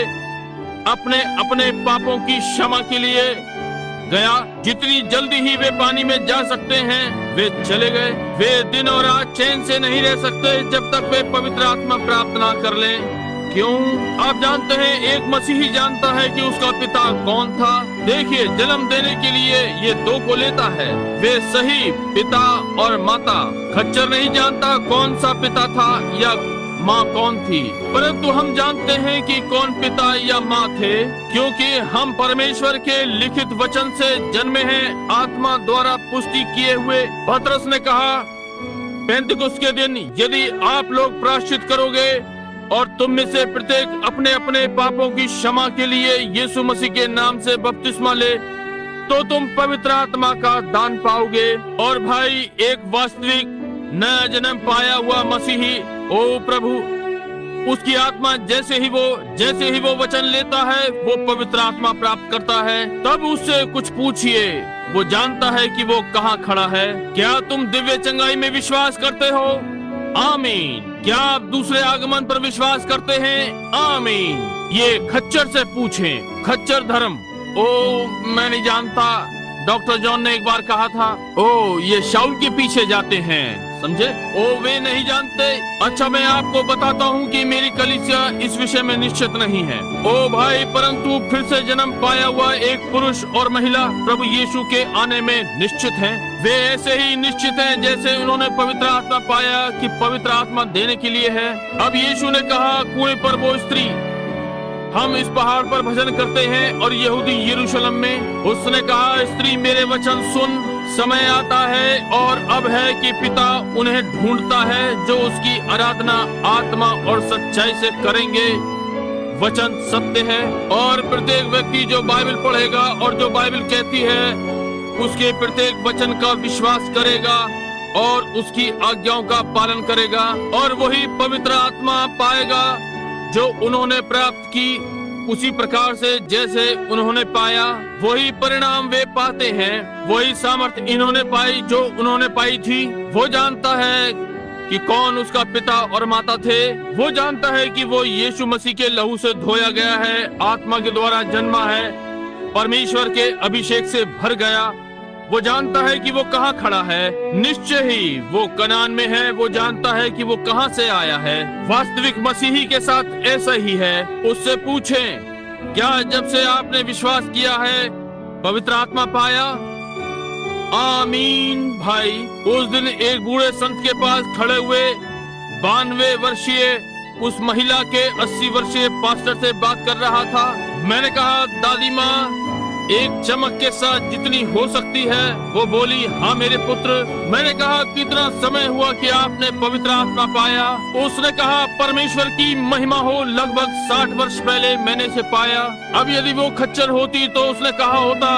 अपने अपने पापों की क्षमा के लिए गया। जितनी जल्दी ही वे पानी में जा सकते हैं वे चले गए। वे दिन और रात चैन से नहीं रह सकते जब तक वे पवित्र आत्मा प्राप्त ना कर लें। क्यों? आप जानते हैं, एक मसीही जानता है कि उसका पिता कौन था। देखिए, जन्म देने के लिए ये दो को लेता है, वे सही पिता और माता। खच्चर नहीं जानता कौन सा पिता था या माँ कौन थी, परंतु हम जानते हैं कि कौन पिता या माँ थे, क्योंकि हम परमेश्वर के लिखित वचन से जन्मे हैं, आत्मा द्वारा पुष्टि किए हुए। पतरस ने कहा पेंतिकुस्त के दिन, यदि आप लोग प्रायश्चित करोगे और तुम में से प्रत्येक अपने अपने पापों की क्षमा के लिए यीशु मसीह के नाम से बपतिस्मा ले, तो तुम पवित्र आत्मा का दान पाओगे। और भाई, एक वास्तविक नया जन्म पाया हुआ मसीही, ओ प्रभु, उसकी आत्मा जैसे ही वो वचन लेता है वो पवित्र आत्मा प्राप्त करता है। तब उससे कुछ पूछिए, वो जानता है कि वो कहाँ खड़ा है। क्या तुम दिव्य चंगाई में विश्वास करते हो? आमीन। क्या आप दूसरे आगमन पर विश्वास करते हैं? आमीन। ये खच्चर से पूछें। खच्चर धर्म, ओ मैं नहीं जानता। डॉक्टर जॉन ने एक बार कहा था, ओ ये शाऊल के पीछे जाते हैं, समझे? ओ वे नहीं जानते। अच्छा, मैं आपको बताता हूँ कि मेरी कलीसिया इस विषय में निश्चित नहीं है। ओ भाई, परंतु फिर से जन्म पाया हुआ एक पुरुष और महिला प्रभु यीशु के आने में निश्चित हैं। वे ऐसे ही निश्चित हैं जैसे उन्होंने पवित्र आत्मा पाया कि पवित्र आत्मा देने के लिए है। अब यीशु ने कहा कुएं पर वो स्त्री, हम इस पहाड़ पर भजन करते हैं और यहूदी यरूशलेम में। उसने कहा, स्त्री मेरे वचन सुन, समय आता है और अब है कि पिता उन्हें ढूंढता है जो उसकी आराधना आत्मा और सच्चाई से करेंगे। वचन सत्य है और प्रत्येक व्यक्ति जो बाइबल पढ़ेगा और जो बाइबल कहती है उसके प्रत्येक वचन का विश्वास करेगा और उसकी आज्ञाओं का पालन करेगा, और वही पवित्र आत्मा पाएगा जो उन्होंने प्राप्त की। उसी प्रकार से जैसे उन्होंने पाया वही परिणाम वे पाते हैं, वही सामर्थ्य इन्होंने पाई जो उन्होंने पाई थी। वो जानता है कि कौन उसका पिता और माता थे। वो जानता है कि वो यीशु मसीह के लहू से धोया गया है, आत्मा के द्वारा जन्मा है, परमेश्वर के अभिषेक से भर गया। वो जानता है कि वो कहाँ खड़ा है। निश्चय ही वो कनान में है। वो जानता है कि वो कहाँ से आया है। वास्तविक मसीही के साथ ऐसा ही है। उससे पूछें, क्या जब से आपने विश्वास किया है पवित्र आत्मा पाया? आमीन। भाई, उस दिन एक बूढ़े संत के पास खड़े हुए 92 वर्षीय उस महिला के 80 वर्षीय पास्टर से बात कर रहा था। मैंने कहा, दादी माँ, एक चमक के साथ जितनी हो सकती है वो बोली, हाँ मेरे पुत्र। मैंने कहा, कितना समय हुआ कि आपने पवित्र आत्मा पाया? उसने कहा, परमेश्वर की महिमा हो, लगभग 60 वर्ष पहले मैंने इसे पाया। अब यदि वो खच्चर होती तो उसने कहा होता,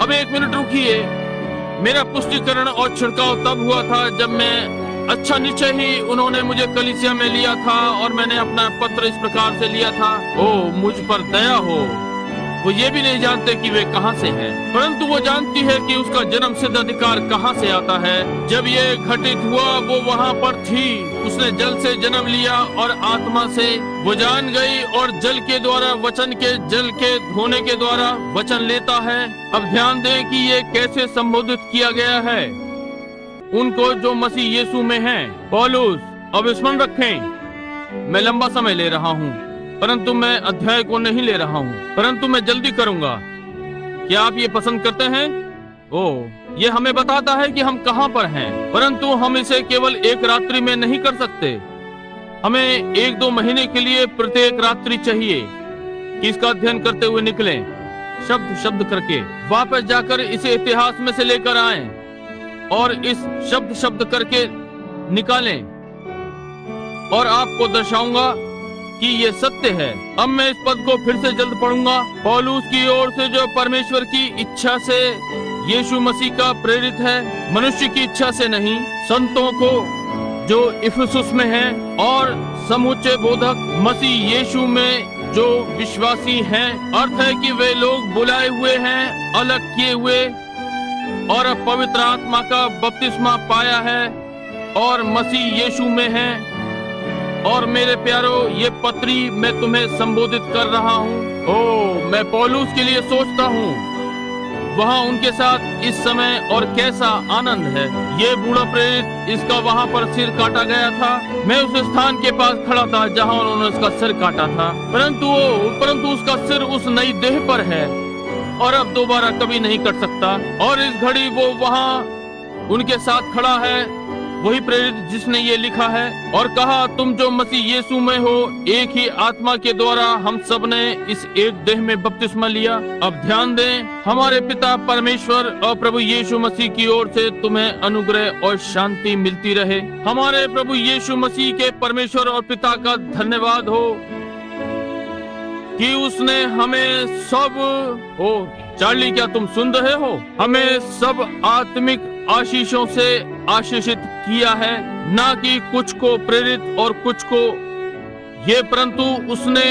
अब 1 मिनट रुकिए, मेरा पुष्टिकरण और छिड़काव तब हुआ था जब मैं, अच्छा निश्चय ही उन्होंने मुझे कलीसिया में लिया था और मैंने अपना पत्र इस प्रकार से लिया था, ओ मुझ पर दया हो, वो ये भी नहीं जानते कि वे कहाँ से हैं, परंतु वो जानती है कि उसका जन्म सिद्ध अधिकार कहाँ से आता है। जब ये घटित हुआ वो वहाँ पर थी। उसने जल से जन्म लिया और आत्मा से। वो जान गई और जल के द्वारा वचन के, जल के धोने के द्वारा वचन लेता है। अब ध्यान दें कि ये कैसे संबोधित किया गया है उनको जो मसीह यीशु में हैं। पौलुस, अब स्मरण रखें, मैं लंबा समय ले रहा हूँ, परंतु मैं अध्याय को नहीं ले रहा हूँ, परंतु मैं जल्दी करूंगा। क्या आप ये पसंद करते हैं? ये हमें बताता है कि हम कहाँ पर हैं, परंतु हम इसे केवल एक रात्रि में नहीं कर सकते। हमें 1-2 महीने के लिए प्रत्येक रात्रि चाहिए कि इसका अध्ययन करते हुए निकलें, शब्द शब्द करके वापस जाकर इसे इतिहास में से लेकर आएं और इस शब्द शब्द करके निकालें, और आपको दर्शाऊंगा कि ये सत्य है। अब मैं इस पद को फिर से जल्द पढ़ूंगा। पौलुस की ओर से, जो परमेश्वर की इच्छा से यीशु मसीह का प्रेरित है, मनुष्य की इच्छा से नहीं, संतों को जो इफिसुस में हैं और समूचे बोधक मसीह यीशु में जो विश्वासी हैं। अर्थ है कि वे लोग बुलाए हुए हैं, अलग किए हुए, और अब पवित्र आत्मा का बपतिस्मा पाया है और मसीह यीशु में है। और मेरे प्यारो, ये पत्री मैं तुम्हें संबोधित कर रहा हूँ। मैं पौलुस के लिए सोचता हूँ वहाँ उनके साथ इस समय, और कैसा आनंद है। ये बूढ़ा प्रेरित, इसका वहाँ पर सिर काटा गया था। मैं उस स्थान के पास खड़ा था जहाँ उन्होंने उसका सिर काटा था, परंतु उसका सिर उस नई देह पर है और अब दोबारा कभी नहीं कट सकता। और इस घड़ी वो वहाँ उनके साथ खड़ा है, वही प्रेरित जिसने ये लिखा है और कहा, तुम जो मसीह यीशु में हो, एक ही आत्मा के द्वारा हम सब ने इस एक देह में बपतिस्मा लिया। अब ध्यान दें, हमारे पिता परमेश्वर और प्रभु यीशु मसीह की ओर से तुम्हें अनुग्रह और शांति मिलती रहे। हमारे प्रभु यीशु मसीह के परमेश्वर और पिता का धन्यवाद हो कि उसने हमें सब चार्ली, क्या तुम सुन रहे हो? हमें सब आत्मिक आशीषों से आशीषित किया है, ना कि कुछ को प्रेरित और कुछ को ये, परंतु उसने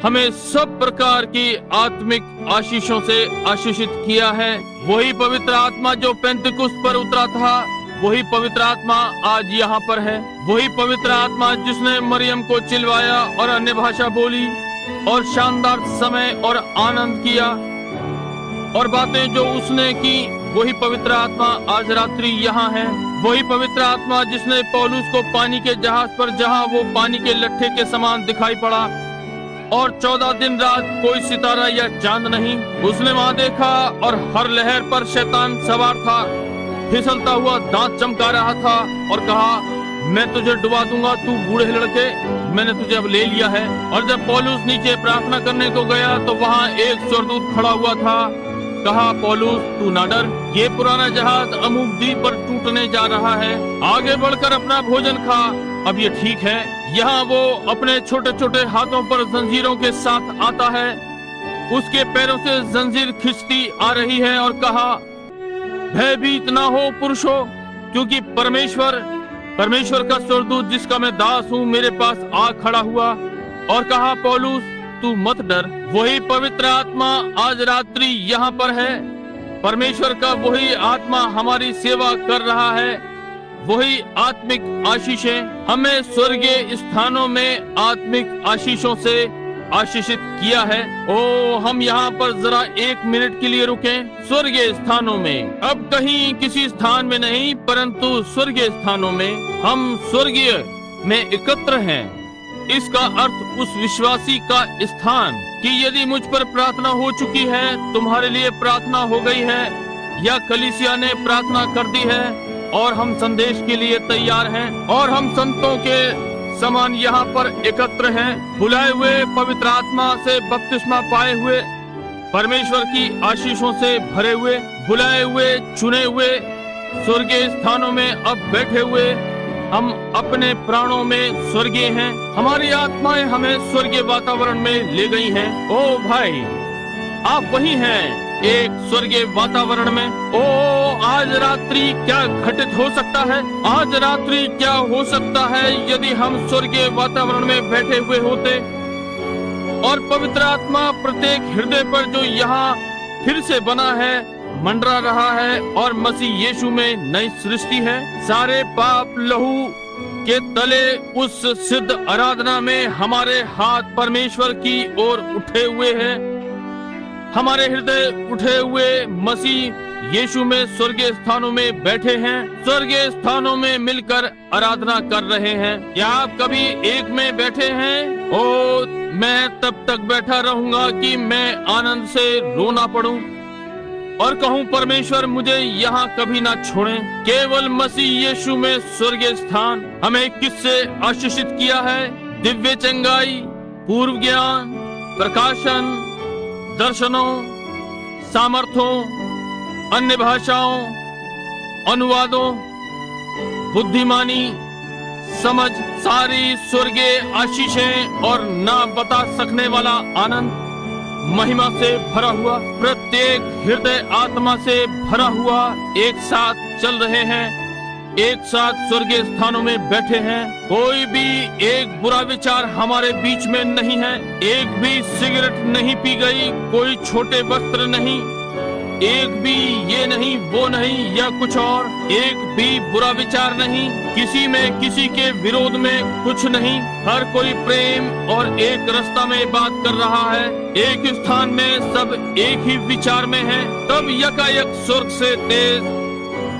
हमें सब प्रकार की आत्मिक आशीषों से आशीषित किया है। वही पवित्र आत्मा जो पेंतिकुस्त पर उतरा था, वही पवित्र आत्मा आज यहाँ पर है। वही पवित्र आत्मा जिसने मरियम को चिल्लाया और अन्य भाषा बोली और शानदार समय और आनंद किया और बातें जो उसने की, वही पवित्र आत्मा आज रात्रि यहाँ है। वही पवित्र आत्मा जिसने पौलुस को पानी के जहाज पर, जहाँ वो पानी के लट्ठे के समान दिखाई पड़ा और 14 दिन रात कोई सितारा या चांद नहीं, उसने वहाँ देखा और हर लहर पर शैतान सवार था, फिसलता हुआ दांत चमका रहा था और कहा, मैं तुझे डुबा दूंगा, तू बूढ़े लड़के, मैंने तुझे अब ले लिया है। और जब पौलुस नीचे प्रार्थना करने को गया तो वहाँ एक स्वर्गदूत खड़ा हुआ था। कहा, पौलुस तू ना डर, ये पुराना जहाज अमुक द्वीप पर टूटने जा रहा है, आगे बढ़कर अपना भोजन खा। अब ये ठीक है। यहाँ वो अपने छोटे छोटे हाथों पर जंजीरों के साथ आता है, उसके पैरों से जंजीर खिंचती आ रही है और कहा, भयभीत ना हो पुरुषों, क्योंकि परमेश्वर का स्वर्गदूत जिसका मैं दास हूँ मेरे पास आ खड़ा हुआ और कहा, पौलुस तू मत डर। वही पवित्र आत्मा आज रात्रि यहाँ पर है। परमेश्वर का वही आत्मा हमारी सेवा कर रहा है। वही आत्मिक आशीषें हमें स्वर्गीय स्थानों में आत्मिक आशीषों से आशीषित किया है। हम यहाँ पर जरा 1 मिनट के लिए रुकें। स्वर्गीय स्थानों में, अब कहीं किसी स्थान में नहीं, परंतु स्वर्गीय स्थानों में हम स्वर्गीय में एकत्र हैं। इसका अर्थ उस विश्वासी का स्थान कि यदि मुझ पर प्रार्थना हो चुकी है, तुम्हारे लिए प्रार्थना हो गई है या कलीसिया ने प्रार्थना कर दी है और हम संदेश के लिए तैयार हैं और हम संतों के समान यहाँ पर एकत्र हैं, बुलाए हुए, पवित्र आत्मा से बपतिस्मा पाए हुए, परमेश्वर की आशीषों से भरे हुए, बुलाए हुए, चुने हुए, स्वर्गीय स्थानों में अब बैठे हुए, हम अपने प्राणों में स्वर्गीय हैं। हमारी आत्माएं हमें स्वर्गीय वातावरण में ले गई हैं। ओ भाई, आप वही हैं, एक स्वर्गीय वातावरण में। आज रात्रि क्या घटित हो सकता है? आज रात्रि क्या हो सकता है यदि हम स्वर्गीय वातावरण में बैठे हुए होते? और पवित्र आत्मा प्रत्येक हृदय पर जो यहाँ फिर से बना है, मंडरा रहा है और मसीह यीशु में नई सृष्टि है। सारे पाप लहू के तले उस सिद्ध आराधना में हमारे हाथ परमेश्वर की ओर उठे हुए हैं। हमारे हृदय उठे हुए मसीह यीशु में स्वर्गीय स्थानों में बैठे हैं, स्वर्गीय स्थानों में मिलकर आराधना कर रहे हैं। क्या आप कभी एक में बैठे हैं? ओ, मैं तब तक बैठा रहूंगा कि मैं आनंद से रोना पड़ूं और कहूं परमेश्वर मुझे यहाँ कभी ना छोड़ें। केवल मसीह यीशु में स्वर्गीय स्थान हमें किससे आशीषित किया है? दिव्य चंगाई, पूर्व ज्ञान, प्रकाशन, दर्शनों, सामर्थ्यों, अन्य भाषाओं, अनुवादों, बुद्धिमानी, समझ, सारी स्वर्गीय आशीषें और ना बता सकने वाला आनंद, महिमा से भरा हुआ, प्रत्येक हृदय आत्मा से भरा हुआ एक साथ चल रहे हैं, एक साथ स्वर्गीय स्थानों में बैठे हैं। कोई भी एक बुरा विचार हमारे बीच में नहीं है, एक भी सिगरेट नहीं पी गई, कोई छोटे वस्त्र नहीं, एक भी ये नहीं वो नहीं या कुछ और, एक भी बुरा विचार नहीं, किसी में किसी के विरोध में कुछ नहीं। हर कोई प्रेम और एक रास्ता में बात कर रहा है, एक स्थान में सब एक ही विचार में है। तब यकायक स्वर्ग से तेज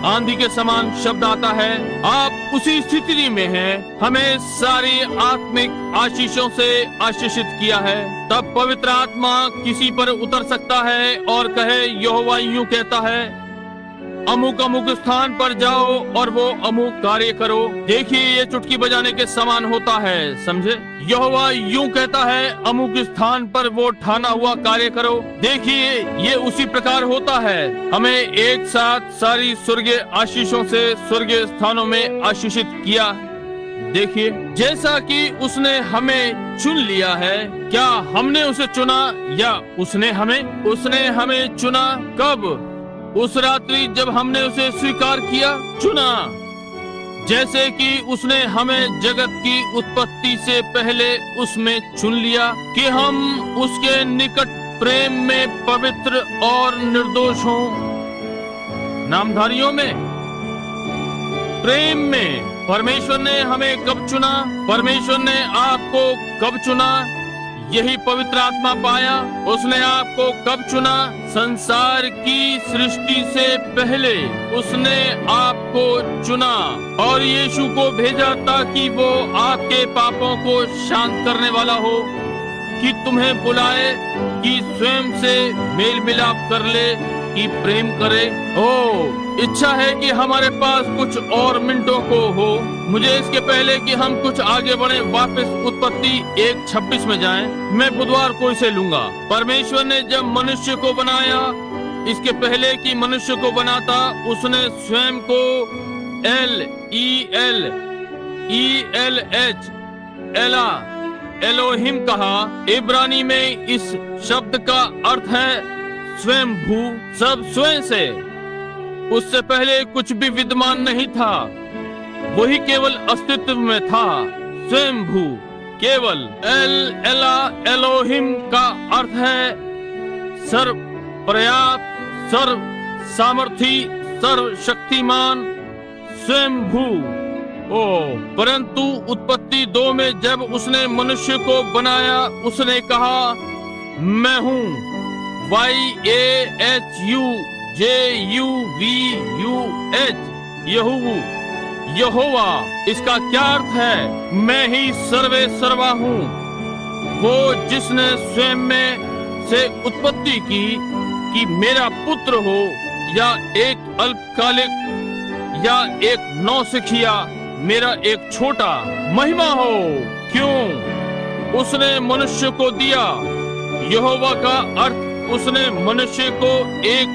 आंधी के समान शब्द आता है, आप उसी स्थिति में हैं, हमें सारी आत्मिक आशीषों से आशीषित किया है। तब पवित्र आत्मा किसी पर उतर सकता है और कहे, यहोवा यूं कहता है, अमुक अमुक स्थान पर जाओ और वो अमुक कार्य करो। देखिए, ये चुटकी बजाने के समान होता है, समझे? यहोवा यूं कहता है, अमुक स्थान पर वो ठाना हुआ कार्य करो। देखिए, ये उसी प्रकार होता है। हमें एक साथ सारी स्वर्गीय आशीषों से स्वर्गीय स्थानों में आशीषित किया। देखिए, जैसा कि उसने हमें चुन लिया है। क्या हमने उसे चुना या उसने हमें चुना? कब? उस रात्रि जब हमने उसे स्वीकार किया, चुना। जैसे कि उसने हमें जगत की उत्पत्ति से पहले उसमें चुन लिया कि हम उसके निकट प्रेम में पवित्र और निर्दोष हों। नामधारियों में, प्रेम में। परमेश्वर ने हमें कब चुना? परमेश्वर ने आपको कब चुना? यही पवित्र आत्मा पाया। उसने आपको कब चुना? संसार की सृष्टि से पहले उसने आपको चुना और यीशु को भेजा ताकि वो आपके पापों को शांत करने वाला हो, कि तुम्हें बुलाए, कि स्वयं से मेल मिलाप कर ले, कि प्रेम करे। इच्छा है कि हमारे पास कुछ और मिनटों को हो। मुझे इसके पहले कि हम कुछ आगे बढ़े, वापस उत्पत्ति 1:26 में जाएं। मैं बुधवार को इसे लूंगा। परमेश्वर ने जब मनुष्य को बनाया, इसके पहले कि मनुष्य को बनाता, उसने स्वयं को LELELH एला एलोहिम कहा। इब्रानी में इस शब्द का अर्थ है स्वयं भू, सब स्वयं से। उससे पहले कुछ भी विद्यमान नहीं था, वही केवल अस्तित्व में था, स्वयं भू, केवल। एला एलोहिम का अर्थ है सर्व पर्याप्त, सर्व सामर्थी, सर्व शक्तिमान, स्वयं भू। परंतु उत्पत्ति 2 में जब उसने मनुष्य को बनाया, उसने कहा, मैं हूँ, YAHUJUVUH, यहोवा। इसका क्या अर्थ है? मैं ही सर्वे सर्वा हूँ, वो जिसने स्वयं में से उत्पत्ति की कि मेरा पुत्र हो या एक अल्पकालिक या एक नौसिखिया, मेरा एक छोटा, महिमा हो। क्यों? उसने मनुष्य को दिया। यहोवा का अर्थ उसने मनुष्य को एक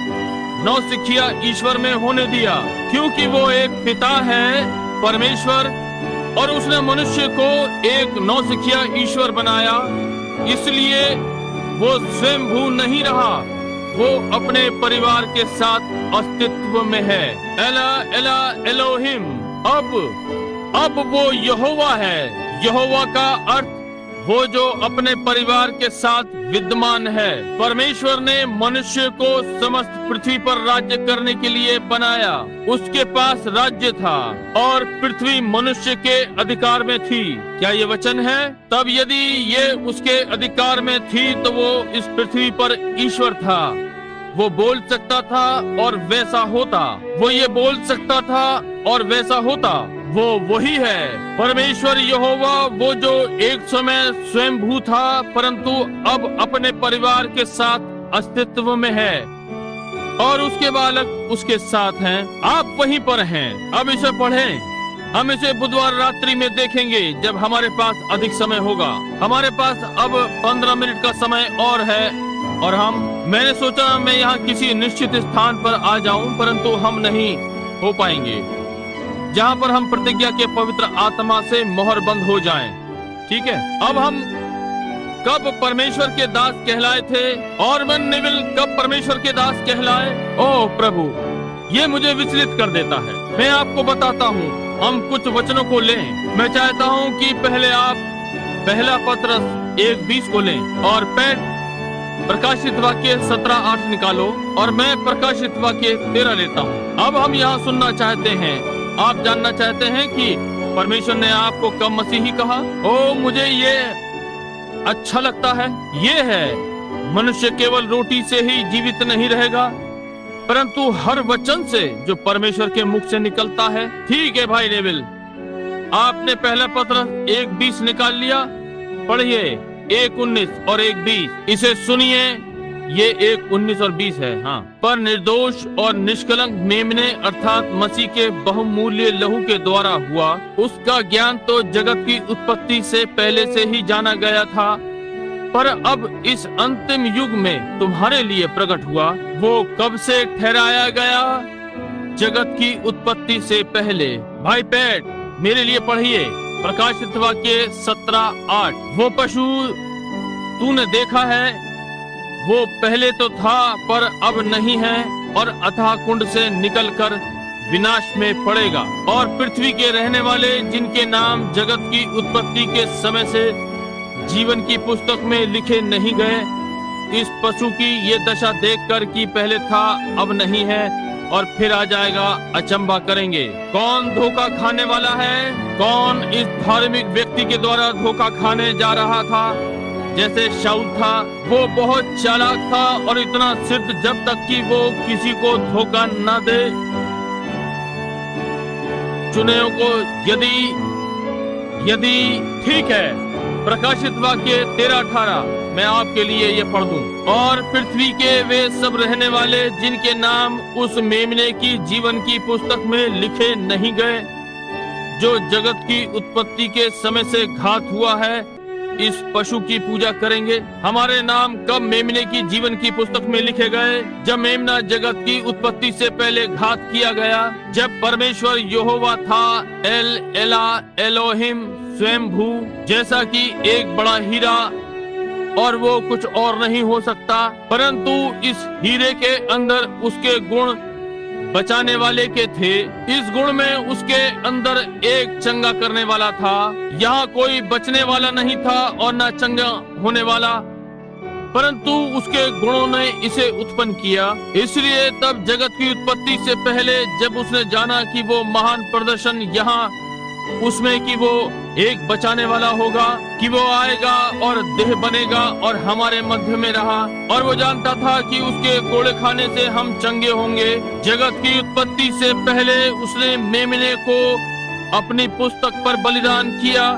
नौसिखिया ईश्वर में होने दिया, क्योंकि वो एक पिता है, परमेश्वर, और उसने मनुष्य को एक नौसिखिया ईश्वर बनाया। इसलिए वो स्वयंभू नहीं रहा, वो अपने परिवार के साथ अस्तित्व में है। एला एला एलोहिम। अब वो यहोवा है। यहोवा का अर्थ वो जो अपने परिवार के साथ विद्यमान है। परमेश्वर ने मनुष्य को समस्त पृथ्वी पर राज्य करने के लिए बनाया। उसके पास राज्य था और पृथ्वी मनुष्य के अधिकार में थी। क्या ये वचन है? तब यदि ये उसके अधिकार में थी तो वो इस पृथ्वी पर ईश्वर था। वो बोल सकता था और वैसा होता। वो ये बोल सकता था और वैसा होता। वो वही है परमेश्वर यहोवा, वो जो एक समय स्वयंभू था परंतु अब अपने परिवार के साथ अस्तित्व में है और उसके बालक उसके साथ हैं। आप वहीं पर हैं। अब इसे पढ़ें। हम इसे बुधवार रात्रि में देखेंगे जब हमारे पास अधिक समय होगा। हमारे पास अब 15 मिनट का समय और है और मैंने सोचा मैं यहाँ किसी निश्चित स्थान पर आ जाऊं, परंतु हम नहीं हो पाएंगे जहाँ पर हम प्रतिज्ञा के पवित्र आत्मा से मोहर बंद हो जाएं। ठीक है। अब हम कब परमेश्वर के दास कहलाए थे? ऑर्मन नेविल कब परमेश्वर के दास कहलाए? ओह प्रभु, ये मुझे विचलित कर देता है। मैं आपको बताता हूँ। हम कुछ वचनों को लें। मैं चाहता हूँ कि पहले आप पहला पत्रस 1:20 को लें और पैट प्रकाशित वाक्य 17:8 निकालो और मैं प्रकाशित वाक्य 13 लेता हूँ। अब हम यहाँ सुनना चाहते हैं। आप जानना चाहते हैं कि परमेश्वर ने आपको कब मसीही कहा? ओ, मुझे ये अच्छा लगता है। ये है, मनुष्य केवल रोटी से ही जीवित नहीं रहेगा परंतु हर वचन से जो परमेश्वर के मुख से निकलता है। ठीक है भाई नेविल, आपने पहला पत्र 1:20 निकाल लिया। पढ़िए 1:19 और 1:20। इसे सुनिए। ये 1:19 और 20 है। हाँ। पर निर्दोष और निष्कलंक मेमने अर्थात मसीह के बहुमूल्य लहू के द्वारा हुआ। उसका ज्ञान तो जगत की उत्पत्ति से पहले से ही जाना गया था पर अब इस अंतिम युग में तुम्हारे लिए प्रकट हुआ। वो कब से ठहराया गया? जगत की उत्पत्ति से पहले। भाई पैट मेरे लिए पढ़िए प्रकाशित वाक्य 17:8। वो पशु तूने देखा है, वो पहले तो था पर अब नहीं है और अथाह कुंड से निकलकर विनाश में पड़ेगा। और पृथ्वी के रहने वाले जिनके नाम जगत की उत्पत्ति के समय से जीवन की पुस्तक में लिखे नहीं गए, इस पशु की ये दशा देखकर कि पहले था अब नहीं है और फिर आ जाएगा, अचंभा करेंगे। कौन धोखा खाने वाला है? कौन इस धार्मिक व्यक्ति के द्वारा धोखा खाने जा रहा था? जैसे शाऊल था। वो बहुत चालाक था और इतना सिद्ध जब तक कि वो किसी को धोखा न दे। चुनेओं को यदि ठीक है। प्रकाशित वाक्य 13:18 मैं आपके लिए ये पढ़ दूं। और पृथ्वी के वे सब रहने वाले जिनके नाम उस मेमने की जीवन की पुस्तक में लिखे नहीं गए, जो जगत की उत्पत्ति के समय से घात हुआ है, इस पशु की पूजा करेंगे। हमारे नाम कब मेमने की जीवन की पुस्तक में लिखे गए? जब मेमना जगत की उत्पत्ति से पहले घात किया गया। जब परमेश्वर यहोवा था, एल एला एलोहिम स्वयंभू, जैसा कि एक बड़ा हीरा और वो कुछ और नहीं हो सकता, परंतु इस हीरे के अंदर उसके गुण बचाने वाले के थे। इस गुण में उसके अंदर एक चंगा करने वाला था। यहाँ कोई बचने वाला नहीं था और न चंगा होने वाला, परंतु उसके गुणों ने इसे उत्पन्न किया। इसलिए तब जगत की उत्पत्ति से पहले जब उसने जाना कि वो महान प्रदर्शन यहाँ उसमें कि वो एक बचाने वाला होगा, कि वो आएगा और देह बनेगा और हमारे मध्य में रहा, और वो जानता था कि उसके कोड़े खाने से हम चंगे होंगे। जगत की उत्पत्ति से पहले उसने मेमने को अपनी पुस्तक पर बलिदान किया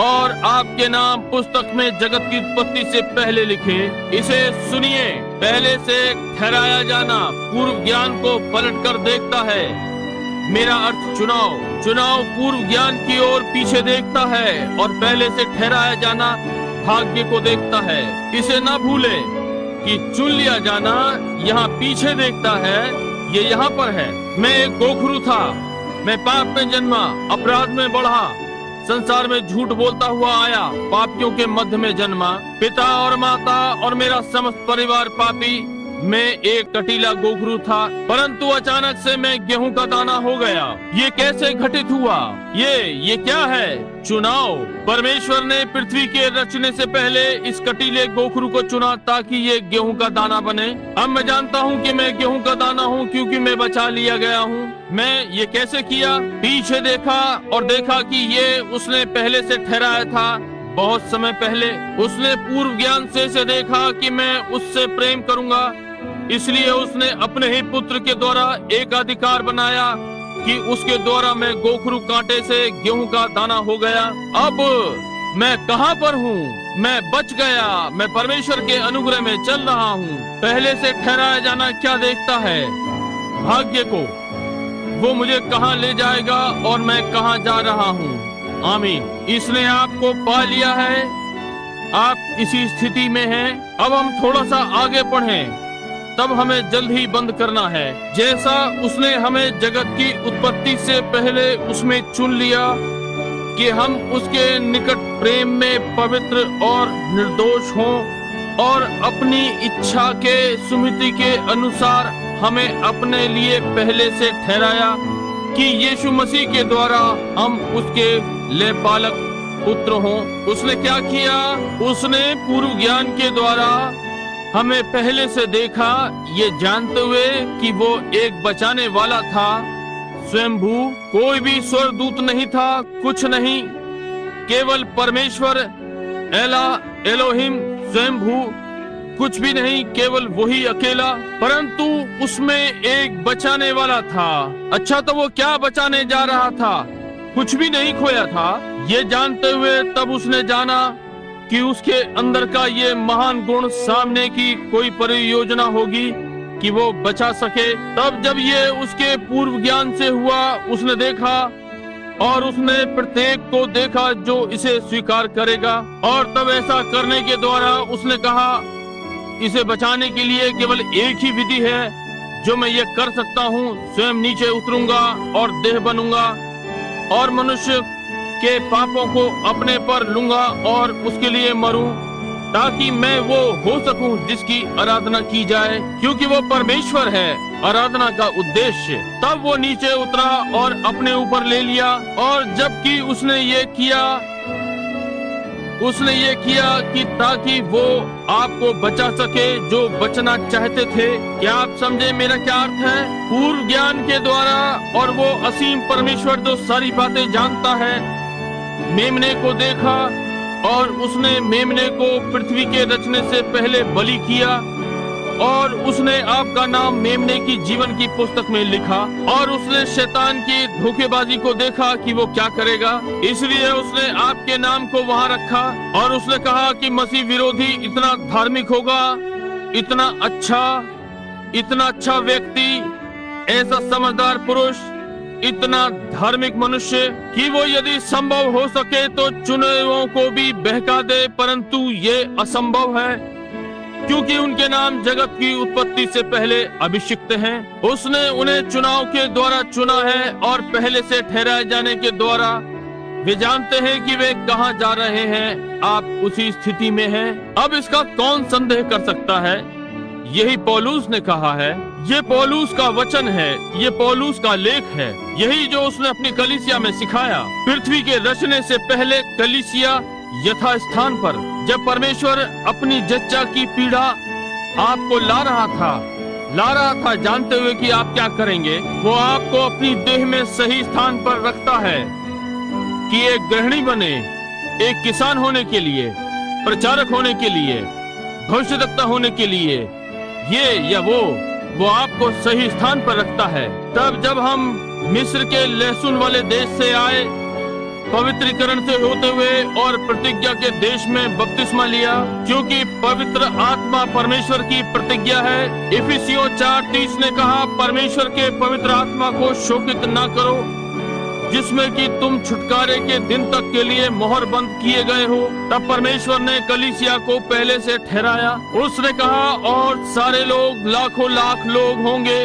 और आपके नाम पुस्तक में जगत की उत्पत्ति से पहले लिखे। इसे सुनिए। पहले से ठहराया जाना पूर्व ज्ञान को पलटकर देखता है। मेरा अर्थ चुनाव पूर्व ज्ञान की ओर पीछे देखता है और पहले से ठहराया जाना भाग्य को देखता है। इसे न भूले कि चुन लिया जाना यहाँ पीछे देखता है, ये यहाँ पर है। मैं एक गोखरू था, मैं पाप में जन्मा, अपराध में बढ़ा, संसार में झूठ बोलता हुआ आया, पापियों के मध्य में जन्मा। पिता और माता और मेरा समस्त परिवार पापी मैं एक कटीला गोखरू था, परंतु अचानक से मैं गेहूं का दाना हो गया। ये कैसे घटित हुआ? ये क्या है? चुनाव। परमेश्वर ने पृथ्वी के रचने से पहले इस कटीले गोखरू को चुना ताकि ये गेहूं का दाना बने। अब मैं जानता हूँ कि मैं गेहूं का दाना हूँ क्योंकि मैं बचा लिया गया हूँ। मैं ये कैसे किया? पीछे देखा और देखा कि ये उसने पहले से ठहराया था। बहुत समय पहले उसने पूर्व ज्ञान से इसे देखा कि मैं उससे प्रेम करूंगा, इसलिए उसने अपने ही पुत्र के द्वारा एक अधिकार बनाया कि उसके द्वारा मैं गोखरू कांटे से गेहूं का दाना हो गया। अब मैं कहाँ पर हूँ? मैं बच गया। मैं परमेश्वर के अनुग्रह में चल रहा हूँ। पहले से ठहराया जाना क्या देखता है भाग्य को? वो मुझे कहाँ ले जाएगा और मैं कहाँ जा रहा हूँ? आमीन। इसने आपको पा लिया है, आप इसी स्थिति में हैं। अब हम थोड़ा सा आगे बढ़ें, तब हमें जल्द ही बंद करना है। जैसा उसने हमें जगत की उत्पत्ति से पहले उसमें चुन लिया कि हम उसके निकट प्रेम में पवित्र और निर्दोष हों, और अपनी इच्छा के सुमिति के अनुसार हमें अपने लिए पहले से ठहराया कि यीशु मसीह के द्वारा हम उसके लेपालक पुत्र हों। उसने क्या किया? उसने पूर्व ज्ञान के द्वारा हमें पहले से देखा, ये जानते हुए कि वो एक बचाने वाला था। स्वयंभू कोई भी स्वर्गदूत नहीं था, कुछ नहीं, केवल परमेश्वर एला एलोहिम स्वयंभू, कुछ भी नहीं, केवल वही अकेला। परंतु उसमें एक बचाने वाला था। अच्छा, तो वो क्या बचाने जा रहा था? कुछ भी नहीं खोया था। ये जानते हुए तब उसने जाना कि उसके अंदर का ये महान गुण सामने की कोई परियोजना होगी कि वो बचा सके। तब जब ये उसके पूर्व ज्ञान से हुआ, उसने देखा और उसने प्रत्येक को देखा जो इसे स्वीकार करेगा, और तब ऐसा करने के द्वारा उसने कहा, इसे बचाने के लिए केवल एक ही विधि है जो मैं ये कर सकता हूँ, स्वयं नीचे उतरूंगा और देह बनूंगा और मनुष्य के पापों को अपने पर लूंगा और उसके लिए मरूं, ताकि मैं वो हो सकूं जिसकी आराधना की जाए, क्योंकि वो परमेश्वर है आराधना का उद्देश्य। तब वो नीचे उतरा और अपने ऊपर ले लिया, और जबकि उसने ये किया कि ताकि वो आपको बचा सके जो बचना चाहते थे। क्या आप समझे मेरा क्या अर्थ है? पूर्व ज्ञान के द्वारा, और वो असीम परमेश्वर जो सारी बातें जानता है, मेमने को देखा, और उसने मेमने को पृथ्वी के रचने से पहले बलि किया, और उसने आपका नाम मेमने की जीवन की पुस्तक में लिखा। और उसने शैतान की धोखेबाजी को देखा कि वो क्या करेगा, इसलिए उसने आपके नाम को वहां रखा। और उसने कहा कि मसीह विरोधी इतना धार्मिक होगा, इतना अच्छा व्यक्ति, ऐसा समझदार पुरुष, इतना धार्मिक मनुष्य कि वो यदि संभव हो सके तो चुने हुओं को भी बहका दे, परंतु ये असंभव है क्योंकि उनके नाम जगत की उत्पत्ति से पहले अभिषिक्त हैं। उसने उन्हें चुनाव के द्वारा चुना है, और पहले से ठहराए जाने के द्वारा वे जानते हैं कि वे कहाँ जा रहे हैं। आप उसी स्थिति में हैं। अब इसका कौन संदेह कर सकता है? यही पौलुस ने कहा है, ये पौलुस का वचन है, ये पौलुस का लेख है, यही जो उसने अपनी कलीसिया में सिखाया। पृथ्वी के रचने से पहले कलीसिया यथा स्थान पर, जब परमेश्वर अपनी जच्चा की पीड़ा आपको ला रहा था जानते हुए कि आप क्या करेंगे, वो आपको अपनी देह में सही स्थान पर रखता है कि एक गृहिणी बने, एक किसान होने के लिए, प्रचारक होने के लिए, भविष्यद्वक्ता होने के लिए, ये या वो आपको सही स्थान पर रखता है। तब जब हम मिस्र के लहसुन वाले देश से आए, पवित्रीकरण से होते हुए और प्रतिज्ञा के देश में बपतिस्मा लिया, क्योंकि पवित्र आत्मा परमेश्वर की प्रतिज्ञा है। इफिसियों 4:30 ने कहा, परमेश्वर के पवित्र आत्मा को शोकित न करो, जिसमें कि तुम छुटकारे के दिन तक के लिए मोहर बंद किए गए हो। तब परमेश्वर ने कलीसिया को पहले से ठहराया। उसने कहा, और सारे लोग, लाखों लाख लोग होंगे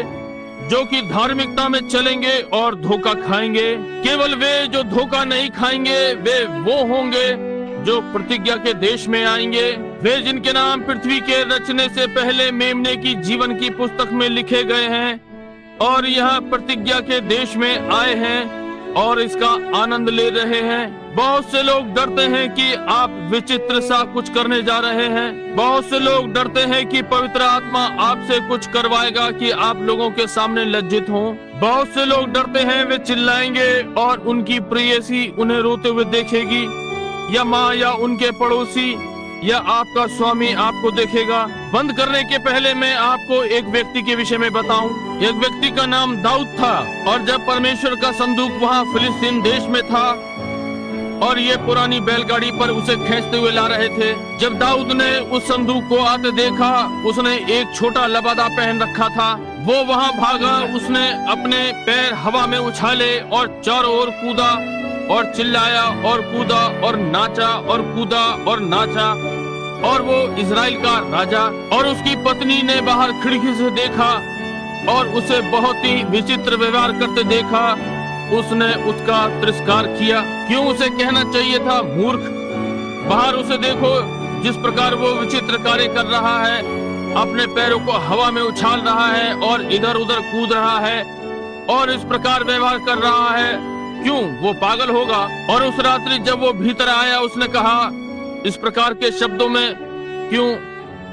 जो कि धार्मिकता में चलेंगे और धोखा खाएंगे। केवल वे जो धोखा नहीं खाएंगे वे वो होंगे जो प्रतिज्ञा के देश में आएंगे, वे जिनके नाम पृथ्वी के रचने से पहले मेमने की जीवन की पुस्तक में लिखे गए हैं और यह प्रतिज्ञा के देश में आए हैं और इसका आनंद ले रहे हैं। बहुत से लोग डरते हैं कि आप विचित्र सा कुछ करने जा रहे हैं। बहुत से लोग डरते हैं कि पवित्र आत्मा आपसे कुछ करवाएगा कि आप लोगों के सामने लज्जित हों। बहुत से लोग डरते हैं वे चिल्लाएंगे और उनकी प्रेयसी उन्हें रोते हुए देखेगी, या माँ या उनके पड़ोसी या आपका स्वामी आपको देखेगा। बंद करने के पहले मैं आपको एक व्यक्ति के विषय में बताऊं। एक व्यक्ति का नाम दाऊद था और जब परमेश्वर का संदूक वहां फिलिस्तीन देश में था और ये पुरानी बैलगाड़ी पर उसे खींचते हुए ला रहे थे, जब दाऊद ने उस संदूक को आते देखा, उसने एक छोटा लबादा पहन रखा था। वो वहां भागा, उसने अपने पैर हवा में उछाले और चारों ओर कूदा और चिल्लाया और कूदा और नाचा और कूदा और नाचा। और वो इजराइल का राजा और उसकी पत्नी ने बाहर खिड़की से देखा और उसे बहुत ही विचित्र व्यवहार करते देखा। उसने उसका तिरस्कार किया। क्यों उसे कहना चाहिए था मूर्ख। बाहर उसे देखो, जिस प्रकार वो विचित्र कार्य कर रहा है, अपने पैरों को हवा में उछाल रहा है और इधर उधर कूद रहा है और इस प्रकार व्यवहार कर रहा है। क्यों वो पागल होगा। और उस रात्रि जब वो भीतर आया, उसने कहा इस प्रकार के शब्दों में, क्यों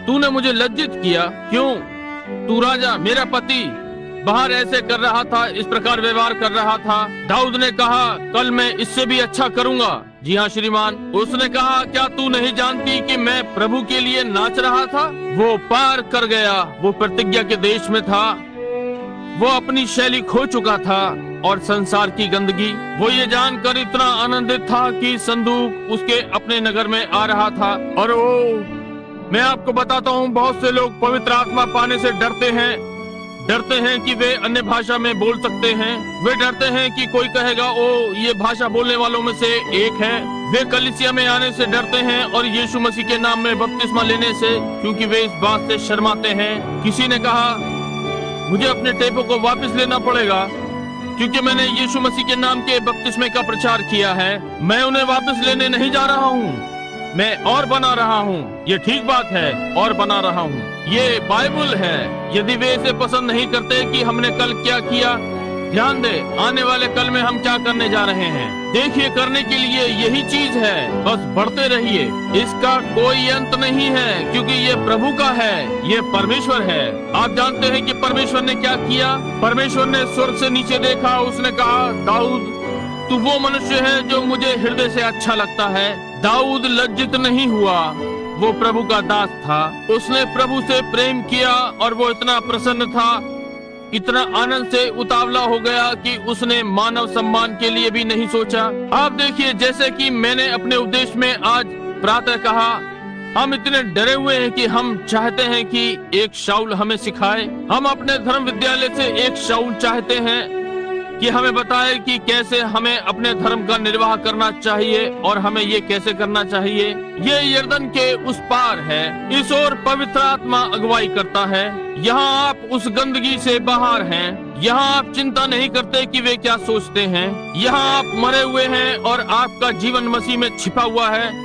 तूने मुझे लज्जित किया। क्यों तू राजा मेरा पति बाहर ऐसे कर रहा था, इस प्रकार व्यवहार कर रहा था। दाऊद ने कहा कल मैं इससे भी अच्छा करूंगा। जी हाँ श्रीमान। उसने कहा क्या तू नहीं जानती कि मैं प्रभु के लिए नाच रहा था। वो पार कर गया, वो प्रतिज्ञा के देश में था, वो अपनी शैली खो चुका था और संसार की गंदगी। वो ये जानकर इतना आनंदित था कि संदूक उसके अपने नगर में आ रहा था। और मैं आपको बताता हूँ, बहुत से लोग पवित्र आत्मा पाने से डरते हैं कि वे अन्य भाषा में बोल सकते हैं। वे डरते हैं कि कोई कहेगा ओ ये भाषा बोलने वालों में से एक है। वे कलीसिया में आने से डरते हैं और यीशु मसीह के नाम में बपतिस्मा लेने से, क्योंकि वे इस बात से शर्माते हैं। किसी ने कहा मुझे अपने टेपों को वापस लेना पड़ेगा क्योंकि मैंने यीशु मसीह के नाम के बपतिस्मे का प्रचार किया है। मैं उन्हें वापस लेने नहीं जा रहा हूँ, मैं और बना रहा हूँ। ये ठीक बात है, और बना रहा हूँ। ये बाइबल है। यदि वे इसे पसंद नहीं करते कि हमने कल क्या किया, ध्यान दे आने वाले कल में हम क्या करने जा रहे हैं। देखिए करने के लिए यही चीज है, बस बढ़ते रहिए। इसका कोई अंत नहीं है क्योंकि ये प्रभु का है, ये परमेश्वर है। आप जानते हैं कि परमेश्वर ने क्या किया। परमेश्वर ने स्वर्ग से नीचे देखा, उसने कहा दाऊद तू वो मनुष्य है जो मुझे हृदय से अच्छा लगता है। दाऊद लज्जित नहीं हुआ, वो प्रभु का दास था। उसने प्रभु से प्रेम किया और वो इतना प्रसन्न था, इतना आनंद से उतावला हो गया कि उसने मानव सम्मान के लिए भी नहीं सोचा। आप देखिए, जैसे कि मैंने अपने उपदेश में आज प्रातः कहा, हम इतने डरे हुए हैं कि हम चाहते हैं कि एक शाऊल हमें सिखाए। हम अपने धर्म विद्यालय से एक शाऊल चाहते हैं कि हमें बताए कि कैसे हमें अपने धर्म का निर्वाह करना चाहिए और हमें ये कैसे करना चाहिए। ये यर्दन के उस पार है, इस ओर पवित्र आत्मा अगुवाई करता है। यहाँ आप उस गंदगी से बाहर हैं। यहाँ आप चिंता नहीं करते कि वे क्या सोचते हैं। यहाँ आप मरे हुए हैं और आपका जीवन मसीह में छिपा हुआ है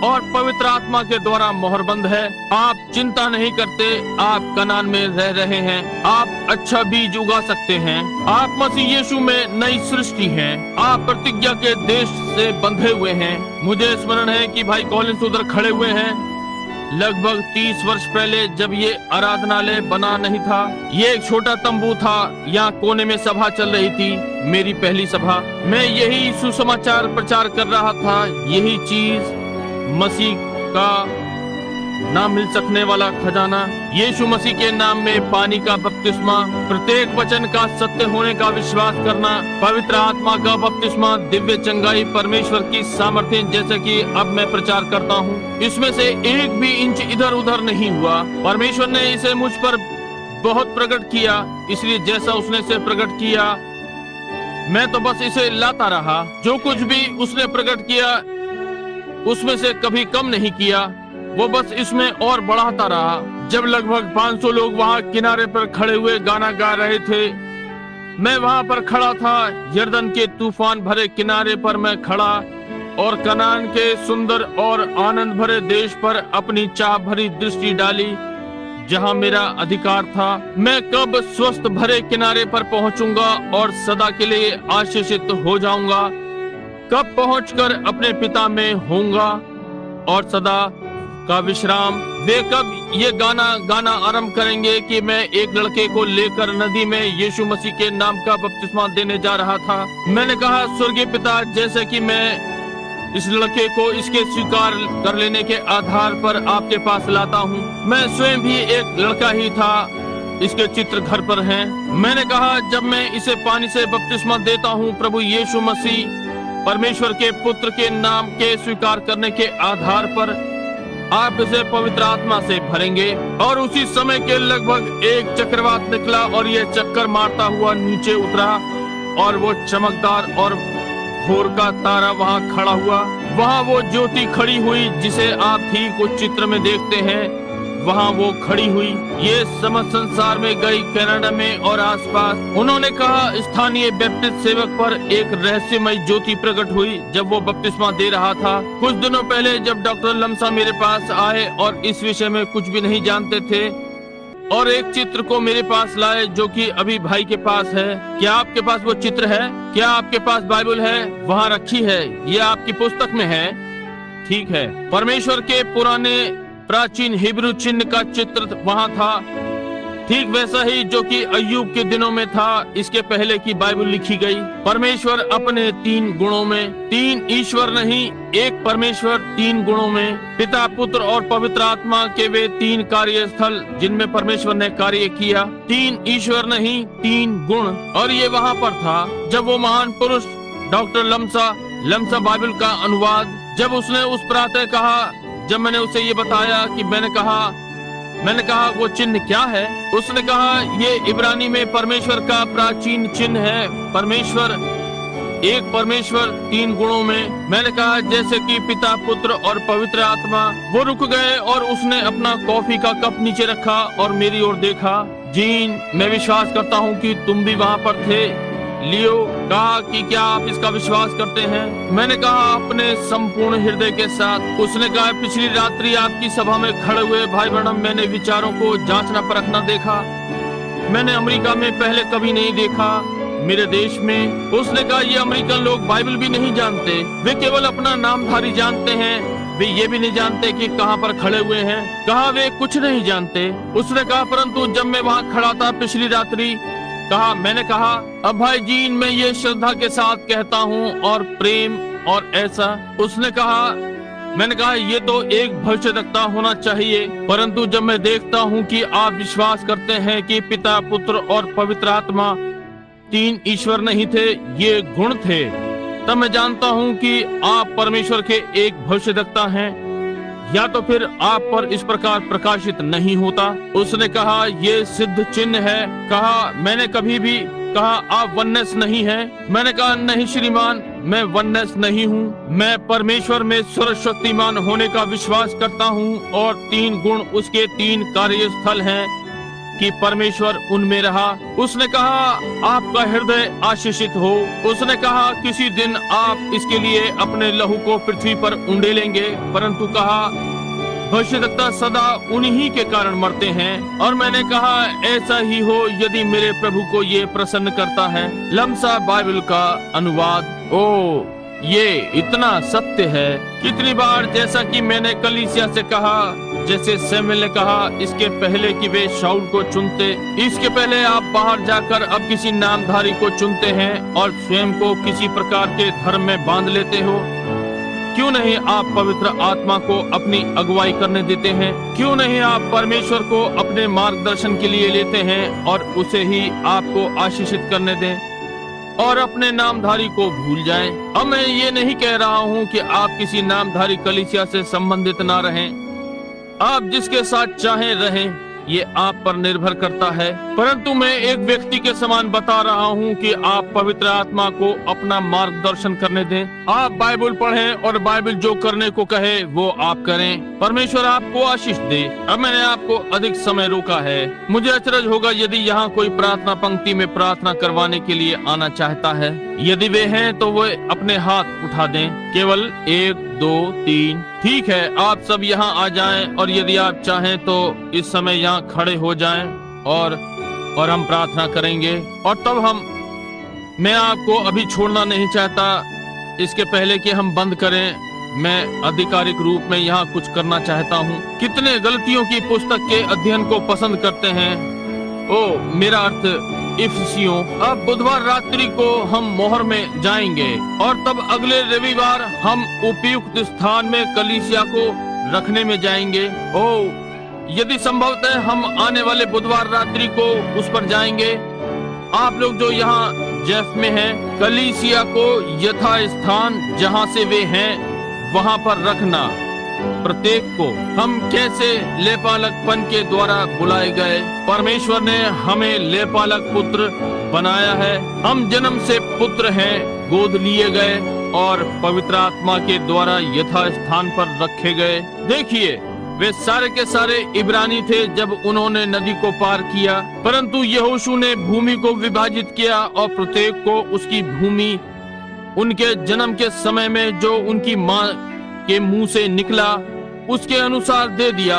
और पवित्र आत्मा के द्वारा मोहरबंद है। आप चिंता नहीं करते, आप कनान में रह रहे हैं। आप अच्छा बीज उगा सकते हैं। आप मसीह यीशु में नई सृष्टि हैं। आप प्रतिज्ञा के देश से बंधे हुए हैं। मुझे स्मरण है कि भाई कॉलिंस उधर खड़े हुए हैं। लगभग 30 वर्ष पहले जब ये आराधनालय बना नहीं था, ये एक छोटा तंबू था। यहाँ कोने में सभा चल रही थी, मेरी पहली सभा। मैं यही सुसमाचार प्रचार कर रहा था, यही चीज, मसीह का ना मिल सकने वाला खजाना, यीशु मसीह के नाम में पानी का बपतिस्मा, प्रत्येक वचन का सत्य होने का विश्वास करना, पवित्र आत्मा का बपतिस्मा, दिव्य चंगाई, परमेश्वर की सामर्थ्य, जैसे कि अब मैं प्रचार करता हूँ। इसमें से एक भी इंच इधर उधर नहीं हुआ। परमेश्वर ने इसे मुझ पर बहुत प्रकट किया, इसलिए जैसा उसने इसे प्रकट किया मैं तो बस इसे लाता रहा। जो कुछ भी उसने प्रकट किया उसमें से कभी कम नहीं किया, वो बस इसमें और बढ़ाता रहा। जब लगभग 500 लोग वहाँ किनारे पर खड़े हुए गाना गा रहे थे, मैं वहाँ पर खड़ा था। यर्दन के तूफान भरे किनारे पर मैं खड़ा और कनान के सुंदर और आनंद भरे देश पर अपनी चाह भरी दृष्टि डाली जहां मेरा अधिकार था। मैं कब स्वस्थ भरे किनारे पर पहुंचूंगा और सदा के लिए आशीषित हो जाऊंगा? कब पहुंचकर अपने पिता में होऊंगा और सदा का विश्राम? वे कब ये गाना आरंभ करेंगे कि मैं एक लड़के को लेकर नदी में यीशु मसीह के नाम का बपतिस्मा देने जा रहा था। मैंने कहा, स्वर्गीय पिता, जैसे कि मैं इस लड़के को इसके स्वीकार कर लेने के आधार पर आपके पास लाता हूँ, मैं स्वयं भी एक लड़का ही था, इसके चित्र घर पर हैं। मैंने कहा, जब मैं इसे पानी से बपतिस्मा देता हूँ, प्रभु यीशु मसीह परमेश्वर के पुत्र के नाम के स्वीकार करने के आधार पर आप इसे पवित्र आत्मा से भरेंगे। और उसी समय के लगभग एक चक्रवात निकला और यह चक्कर मारता हुआ नीचे उतरा और वो चमकदार और भोर का तारा वहाँ खड़ा हुआ। वहाँ वो ज्योति खड़ी हुई जिसे आप ठीक उस चित्र में देखते हैं, वहाँ वो खड़ी हुई। ये समस्त संसार में गई, कनाडा में और आसपास। उन्होंने कहा, स्थानीय बैप्टिस्ट सेवक पर एक रहस्यमय ज्योति प्रकट हुई जब वो बपतिस्मा दे रहा था। कुछ दिनों पहले जब डॉक्टर लम्सा मेरे पास आए और इस विषय में कुछ भी नहीं जानते थे और एक चित्र को मेरे पास लाए जो कि अभी भाई के पास है। क्या आपके पास वो चित्र है? क्या आपके पास बाइबल है? वहाँ रखी है, ये आपकी पुस्तक में है। ठीक है। परमेश्वर के पुराने प्राचीन हिब्रू चिन्ह का चित्र वहाँ था, ठीक वैसा ही जो कि अय्यूब के दिनों में था। इसके पहले की बाइबल लिखी गई। परमेश्वर अपने तीन गुणों में, तीन ईश्वर नहीं, एक परमेश्वर तीन गुणों में, पिता, पुत्र और पवित्र आत्मा के वे तीन कार्यस्थल जिनमें परमेश्वर ने कार्य किया। तीन ईश्वर नहीं, तीन गुण। और ये वहाँ पर था जब वो महान पुरुष डॉक्टर लम्सा बाइबल का अनुवाद, जब उसने उस प्रातः कहा, जब मैंने उसे ये बताया कि मैंने कहा वो चिन्ह क्या है, उसने कहा ये इब्रानी में परमेश्वर का प्राचीन चिन्ह है। परमेश्वर, एक परमेश्वर तीन गुणों में। मैंने कहा जैसे कि पिता, पुत्र और पवित्र आत्मा। वो रुक गए और उसने अपना कॉफी का कप नीचे रखा और मेरी ओर देखा। जीन, मैं विश्वास करता हूँ कि तुम भी वहाँ पर थे। लियो कहा कि क्या आप इसका विश्वास करते हैं? मैंने कहा अपने संपूर्ण हृदय के साथ। उसने कहा, पिछली रात्रि आपकी सभा में खड़े हुए भाई ब्रैनम मैंने विचारों को जांचना परखना देखा। मैंने अमेरिका में पहले कभी नहीं देखा, मेरे देश में। उसने कहा, ये अमेरिकन लोग बाइबल भी नहीं जानते, वे केवल अपना नामधारी जानते हैं। वे ये भी नहीं जानते कि कहाँ पर खड़े हुए हैं। कहा वे कुछ नहीं जानते। उसने कहा, परंतु जब मैं वहाँ खड़ा था पिछली रात्रि, मैंने कहा, अब भाई जीन मैं ये श्रद्धा के साथ कहता हूँ और प्रेम और ऐसा। उसने कहा, मैंने कहा ये तो एक भविष्यद्वक्ता होना चाहिए, परंतु जब मैं देखता हूँ कि आप विश्वास करते हैं कि पिता, पुत्र और पवित्र आत्मा तीन ईश्वर नहीं थे, ये गुण थे, तब मैं जानता हूँ कि आप परमेश्वर के एक भविष्यद्वक्ता हैं, या तो फिर आप पर इस प्रकार प्रकाशित नहीं होता। उसने कहा, ये सिद्ध चिन्ह है। मैंने कभी भी कहा आप वननेस नहीं है? मैंने कहा, नहीं श्रीमान, मैं वननेस नहीं हूँ। मैं परमेश्वर में सर्वशक्तिमान होने का विश्वास करता हूँ और तीन गुण उसके तीन कार्यस्थल हैं कि परमेश्वर उनमें रहा। उसने कहा, आपका हृदय आशीषित हो। उसने कहा, किसी दिन आप इसके लिए अपने लहू को पृथ्वी पर उंडेलेंगे, परंतु कहा भविष्यद्वक्ता सदा उन्हीं के कारण मरते हैं। और मैंने कहा, ऐसा ही हो यदि मेरे प्रभु को ये प्रसन्न करता है। लम्सा बाइबल का अनुवाद। ओ, ये इतना सत्य है। कितनी बार जैसा कि मैंने कलीसिया से कहा, जैसे सैमुएल ने कहा इसके पहले कि वे शाऊल को चुनते, इसके पहले आप बाहर जाकर अब किसी नामधारी को चुनते हैं और स्वयं को किसी प्रकार के धर्म में बांध लेते हो। क्यों नहीं आप पवित्र आत्मा को अपनी अगुवाई करने देते हैं? क्यों नहीं आप परमेश्वर को अपने मार्गदर्शन के लिए लेते हैं और उसे ही आपको आशीषित करने दें और अपने नामधारी को भूल जाएं? अब मैं ये नहीं कह रहा हूँ कि आप किसी नामधारी कलीसिया से संबंधित ना रहें। आप जिसके साथ चाहें रहें, ये आप पर निर्भर करता है, परंतु मैं एक व्यक्ति के समान बता रहा हूँ कि आप पवित्र आत्मा को अपना मार्गदर्शन करने दें। आप बाइबल पढ़ें और बाइबल जो करने को कहे वो आप करें। परमेश्वर आपको आशीष दे। अब मैंने आपको अधिक समय रोका है। मुझे अचरज होगा यदि यहाँ कोई प्रार्थना पंक्ति में प्रार्थना करवाने के लिए आना चाहता है। यदि वे हैं तो वे अपने हाथ उठा दें। केवल 1 2 3। ठीक है, आप सब यहाँ आ जाएं और यदि आप चाहें तो इस समय यहाँ खड़े हो जाएं और हम प्रार्थना करेंगे। और तब मैं आपको अभी छोड़ना नहीं चाहता। इसके पहले कि हम बंद करें, मैं आधिकारिक रूप में यहाँ कुछ करना चाहता हूँ। कितने गलतियों की पुस्तक के अध्ययन को पसंद करते हैं। मेरा अर्थ इफिसियों। अब बुधवार रात्रि को हम मोहर में जाएंगे और तब अगले रविवार हम उपयुक्त स्थान में कलीसिया को रखने में जाएंगे। यदि संभवतः हम आने वाले बुधवार रात्रि को उस पर जाएंगे। आप लोग जो यहाँ जेफ में हैं, कलीसिया को यथा स्थान जहाँ से वे हैं वहाँ पर रखना। प्रत्येक को हम कैसे लेपालकपन के द्वारा बुलाए गए। परमेश्वर ने हमें लेपालक पुत्र बनाया है। हम जन्म से पुत्र हैं, गोद लिए गए और पवित्र आत्मा के द्वारा यथा स्थान पर रखे गए। देखिए, वे सारे के सारे इब्रानी थे जब उन्होंने नदी को पार किया, परंतु यहोशू ने भूमि को विभाजित किया और प्रत्येक को उसकी भूमि उनके जन्म के समय में जो उनकी माँ के मुंह से निकला उसके अनुसार दे दिया,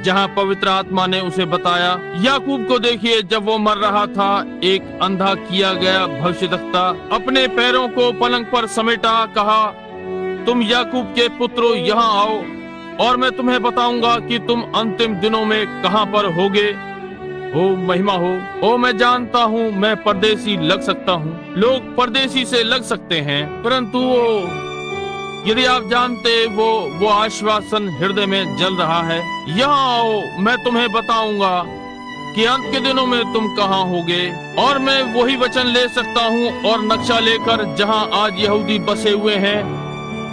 जहाँ पवित्र आत्मा ने उसे बताया। याकूब को देखिए, जब वो मर रहा था, एक अंधा किया गया भविष्यद्वक्ता अपने पैरों को पलंग पर समेटा, कहा, तुम याकूब के पुत्रों यहाँ आओ और मैं तुम्हें बताऊंगा कि तुम अंतिम दिनों में कहाँ पर होगे। महिमा हो। मैं जानता हूँ मैं परदेसी लग सकता हूँ। लोग परदेसी से लग सकते हैं, परंतु यदि आप जानते वो आश्वासन हृदय में जल रहा है। यहाँ आओ, मैं तुम्हें बताऊंगा कि अंत के दिनों में तुम कहाँ होगे। और मैं वही वचन ले सकता हूँ और नक्शा लेकर जहाँ आज यहूदी बसे हुए हैं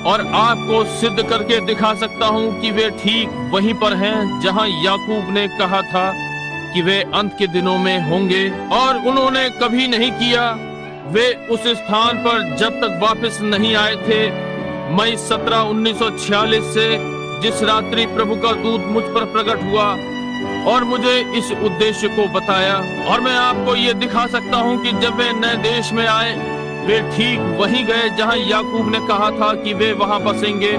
और आपको सिद्ध करके दिखा सकता हूँ कि वे ठीक वहीं पर हैं जहाँ याकूब ने कहा था कि वे अंत के दिनों में होंगे, और उन्होंने कभी नहीं किया। वे उस स्थान पर जब तक वापस नहीं आए थे। मई 17, 1946 से, जिस रात्रि प्रभु का दूत मुझ पर प्रकट हुआ और मुझे इस उद्देश्य को बताया। और मैं आपको ये दिखा सकता हूँ कि जब वे नए देश में आए, वे ठीक वहीं गए जहाँ याकूब ने कहा था कि वे वहाँ बसेंगे,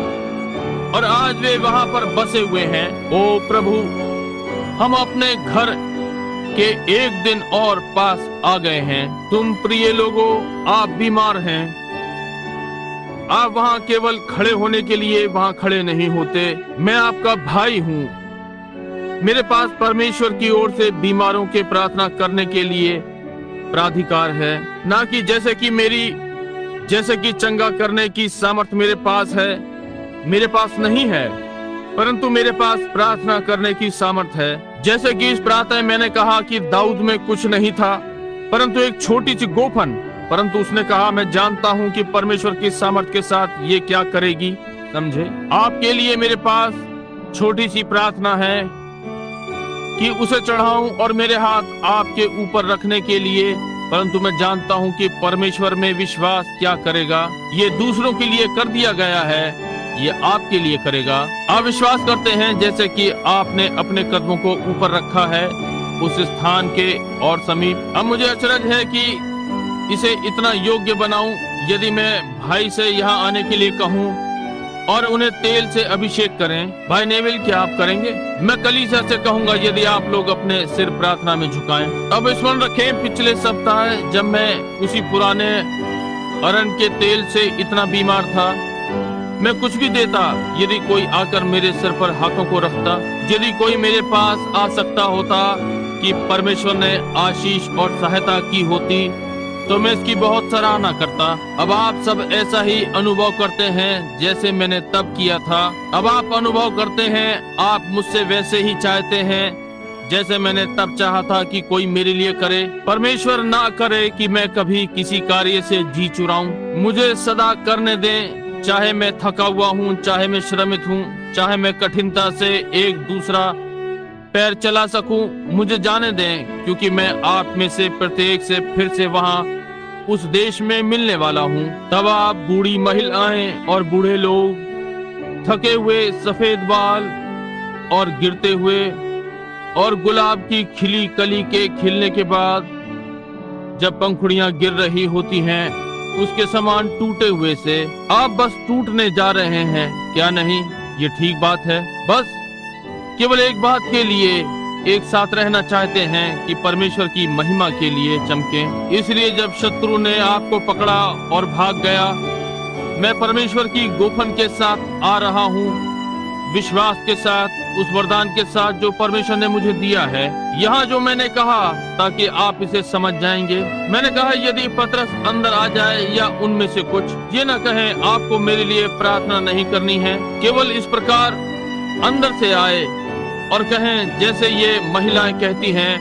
और आज वे वहाँ पर बसे हुए हैं। ओ प्रभु, हम अपने घर के एक दिन और पास आ गए हैं। तुम प्रिय लोगों, आप बीमार हैं। आप वहाँ केवल खड़े होने के लिए वहाँ खड़े नहीं होते। मैं आपका भाई हूँ। मेरे पास परमेश्वर की ओर से बीमारों के प्रार्थना करने के लिए प्राधिकार है, ना कि जैसे कि चंगा करने की सामर्थ मेरे पास है। मेरे पास नहीं है, परंतु मेरे पास प्रार्थना करने की सामर्थ है। जैसे कि इस प्रातः मैंने कहा कि दाऊद में कुछ नहीं था, परंतु एक छोटी सी गोफन, परंतु उसने कहा, मैं जानता हूँ कि परमेश्वर की सामर्थ के साथ ये क्या करेगी। समझे? आपके लिए मेरे पास छोटी सी प्रार्थना है कि उसे चढ़ाऊं और मेरे हाथ आपके ऊपर रखने के लिए, परंतु मैं जानता हूं कि परमेश्वर में विश्वास क्या करेगा। ये दूसरों के लिए कर दिया गया है, ये आपके लिए करेगा। आप विश्वास करते हैं जैसे कि आपने अपने कदमों को ऊपर रखा है उस स्थान के और समीप। अब मुझे अचरज है कि इसे इतना योग्य बनाऊं यदि मैं भाई से यहाँ आने के लिए कहूँ और उन्हें तेल से अभिषेक करें। भाई नेविल, क्या आप करेंगे? मैं कलीसिया से कहूंगा यदि आप लोग अपने सिर प्रार्थना में झुकाएं। अब स्मरण रखें, पिछले सप्ताह जब मैं उसी पुराने अरण के तेल से इतना बीमार था, मैं कुछ भी देता यदि कोई आकर मेरे सिर पर हाथों को रखता। यदि कोई मेरे पास आ सकता होता कि परमेश्वर ने आशीष और सहायता की होती तो मैं इसकी बहुत सराहना करता। अब आप सब ऐसा ही अनुभव करते हैं जैसे मैंने तब किया था। अब आप अनुभव करते हैं, आप मुझसे वैसे ही चाहते हैं जैसे मैंने तब चाहा था कि कोई मेरे लिए करे। परमेश्वर ना करे कि मैं कभी किसी कार्य से जी चुराऊं। मुझे सदा करने दें, चाहे मैं थका हुआ हूँ, चाहे मैं श्रमित हूँ, चाहे मैं कठिनता से एक दूसरा पैर चला सकूं, मुझे जाने दें, क्योंकि मैं आप में से प्रत्येक से फिर से वहां उस देश में मिलने वाला हूं। तब आप, बूढ़ी महिलाएं और बूढ़े लोग, थके हुए, सफेद बाल और गिरते हुए, और गुलाब की खिली कली के खिलने के बाद जब पंखुड़ियां गिर रही होती हैं, उसके समान टूटे हुए से आप बस टूटने जा रहे हैं, क्या नहीं? ये ठीक बात है। बस केवल एक बात के लिए एक साथ रहना चाहते हैं कि परमेश्वर की महिमा के लिए चमकें। इसलिए जब शत्रु ने आपको पकड़ा और भाग गया, मैं परमेश्वर की गोफन के साथ आ रहा हूँ, विश्वास के साथ, उस वरदान के साथ जो परमेश्वर ने मुझे दिया है। यहाँ जो मैंने कहा ताकि आप इसे समझ जाएंगे, मैंने कहा यदि पतरस अंदर आ जाए या उनमें से कुछ, ये न कहें आपको मेरे लिए प्रार्थना नहीं करनी है, केवल इस प्रकार अंदर से आए और कहें जैसे ये महिलाएं कहती हैं,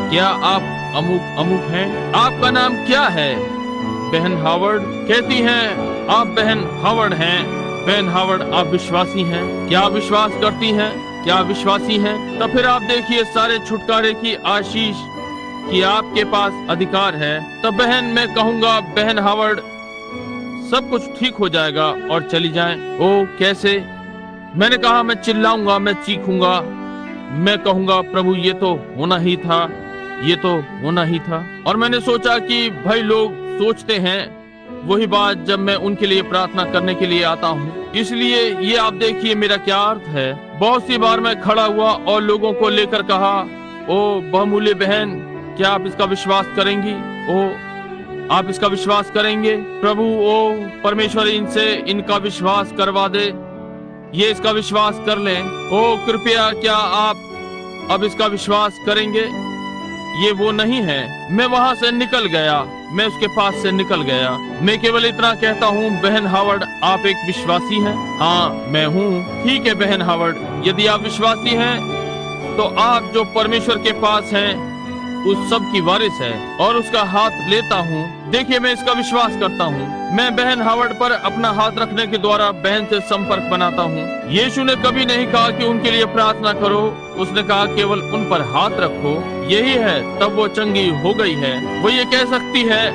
क्या आप अमुक अमुक हैं? आपका नाम क्या है? बहन हावर्ड। कहती हैं आप बहन हावर्ड हैं। बहन हावर्ड, आप विश्वासी हैं? क्या आप विश्वास करती हैं? क्या आप विश्वासी हैं? तो फिर आप देखिए सारे छुटकारे की आशीष कि आपके पास अधिकार है। तब बहन, मैं कहूँगा बहन हावर्ड, सब कुछ ठीक हो जाएगा और चली जाएं। ओ कैसे? मैंने कहा मैं चिल्लाऊंगा, मैं चीखूंगा, मैं कहूंगा प्रभु ये तो होना ही था, ये तो होना ही था। और मैंने सोचा कि भाई लोग सोचते हैं वही बात जब मैं उनके लिए प्रार्थना करने के लिए आता हूँ। इसलिए ये आप देखिए मेरा क्या अर्थ है। बहुत सी बार मैं खड़ा हुआ और लोगों को लेकर कहा, ओ बहुमूल्य बहन, क्या आप इसका विश्वास करेंगी? ओ आप इसका विश्वास करेंगे? प्रभु ओ परमेश्वर इनसे इनका विश्वास करवा दे, ये इसका विश्वास कर लें। ओ कृपया क्या आप अब इसका विश्वास करेंगे? ये वो नहीं है। मैं वहां से निकल गया, मैं उसके पास से निकल गया। मैं केवल इतना कहता हूँ, बहन हावर्ड, आप एक विश्वासी हैं? हाँ मैं हूँ। ठीक है बहन हावर्ड, यदि आप विश्वासी हैं तो आप जो परमेश्वर के पास हैं उस सब की वारिस है, और उसका हाथ लेता हूँ। देखिए मैं इसका विश्वास करता हूँ। मैं बहन हावर्ड पर अपना हाथ रखने के द्वारा बहन से संपर्क बनाता हूँ। यीशु ने कभी नहीं कहा कि उनके लिए प्रार्थना करो, उसने कहा केवल उन पर हाथ रखो, यही है। तब वो चंगी हो गई है। वो ये कह सकती है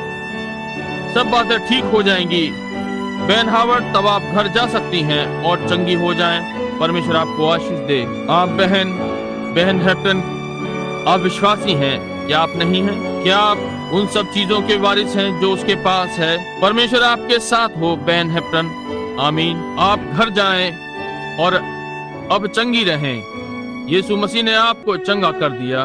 सब बातें ठीक हो जाएंगी। बहन हावर्ड, तब आप घर जा सकती हैं और चंगी हो जाएं। परमेश्वर आपको आशीष दे। आप बहन हैप्टन, आप विश्वासी हैं? क्या आप नहीं हैं? क्या आप उन सब चीजों के वारिस हैं जो उसके पास है? परमेश्वर आपके साथ हो बहन हैप्टन। आमीन। आप घर जाएं और अब चंगी रहें। यीशु मसीह ने आपको चंगा कर दिया।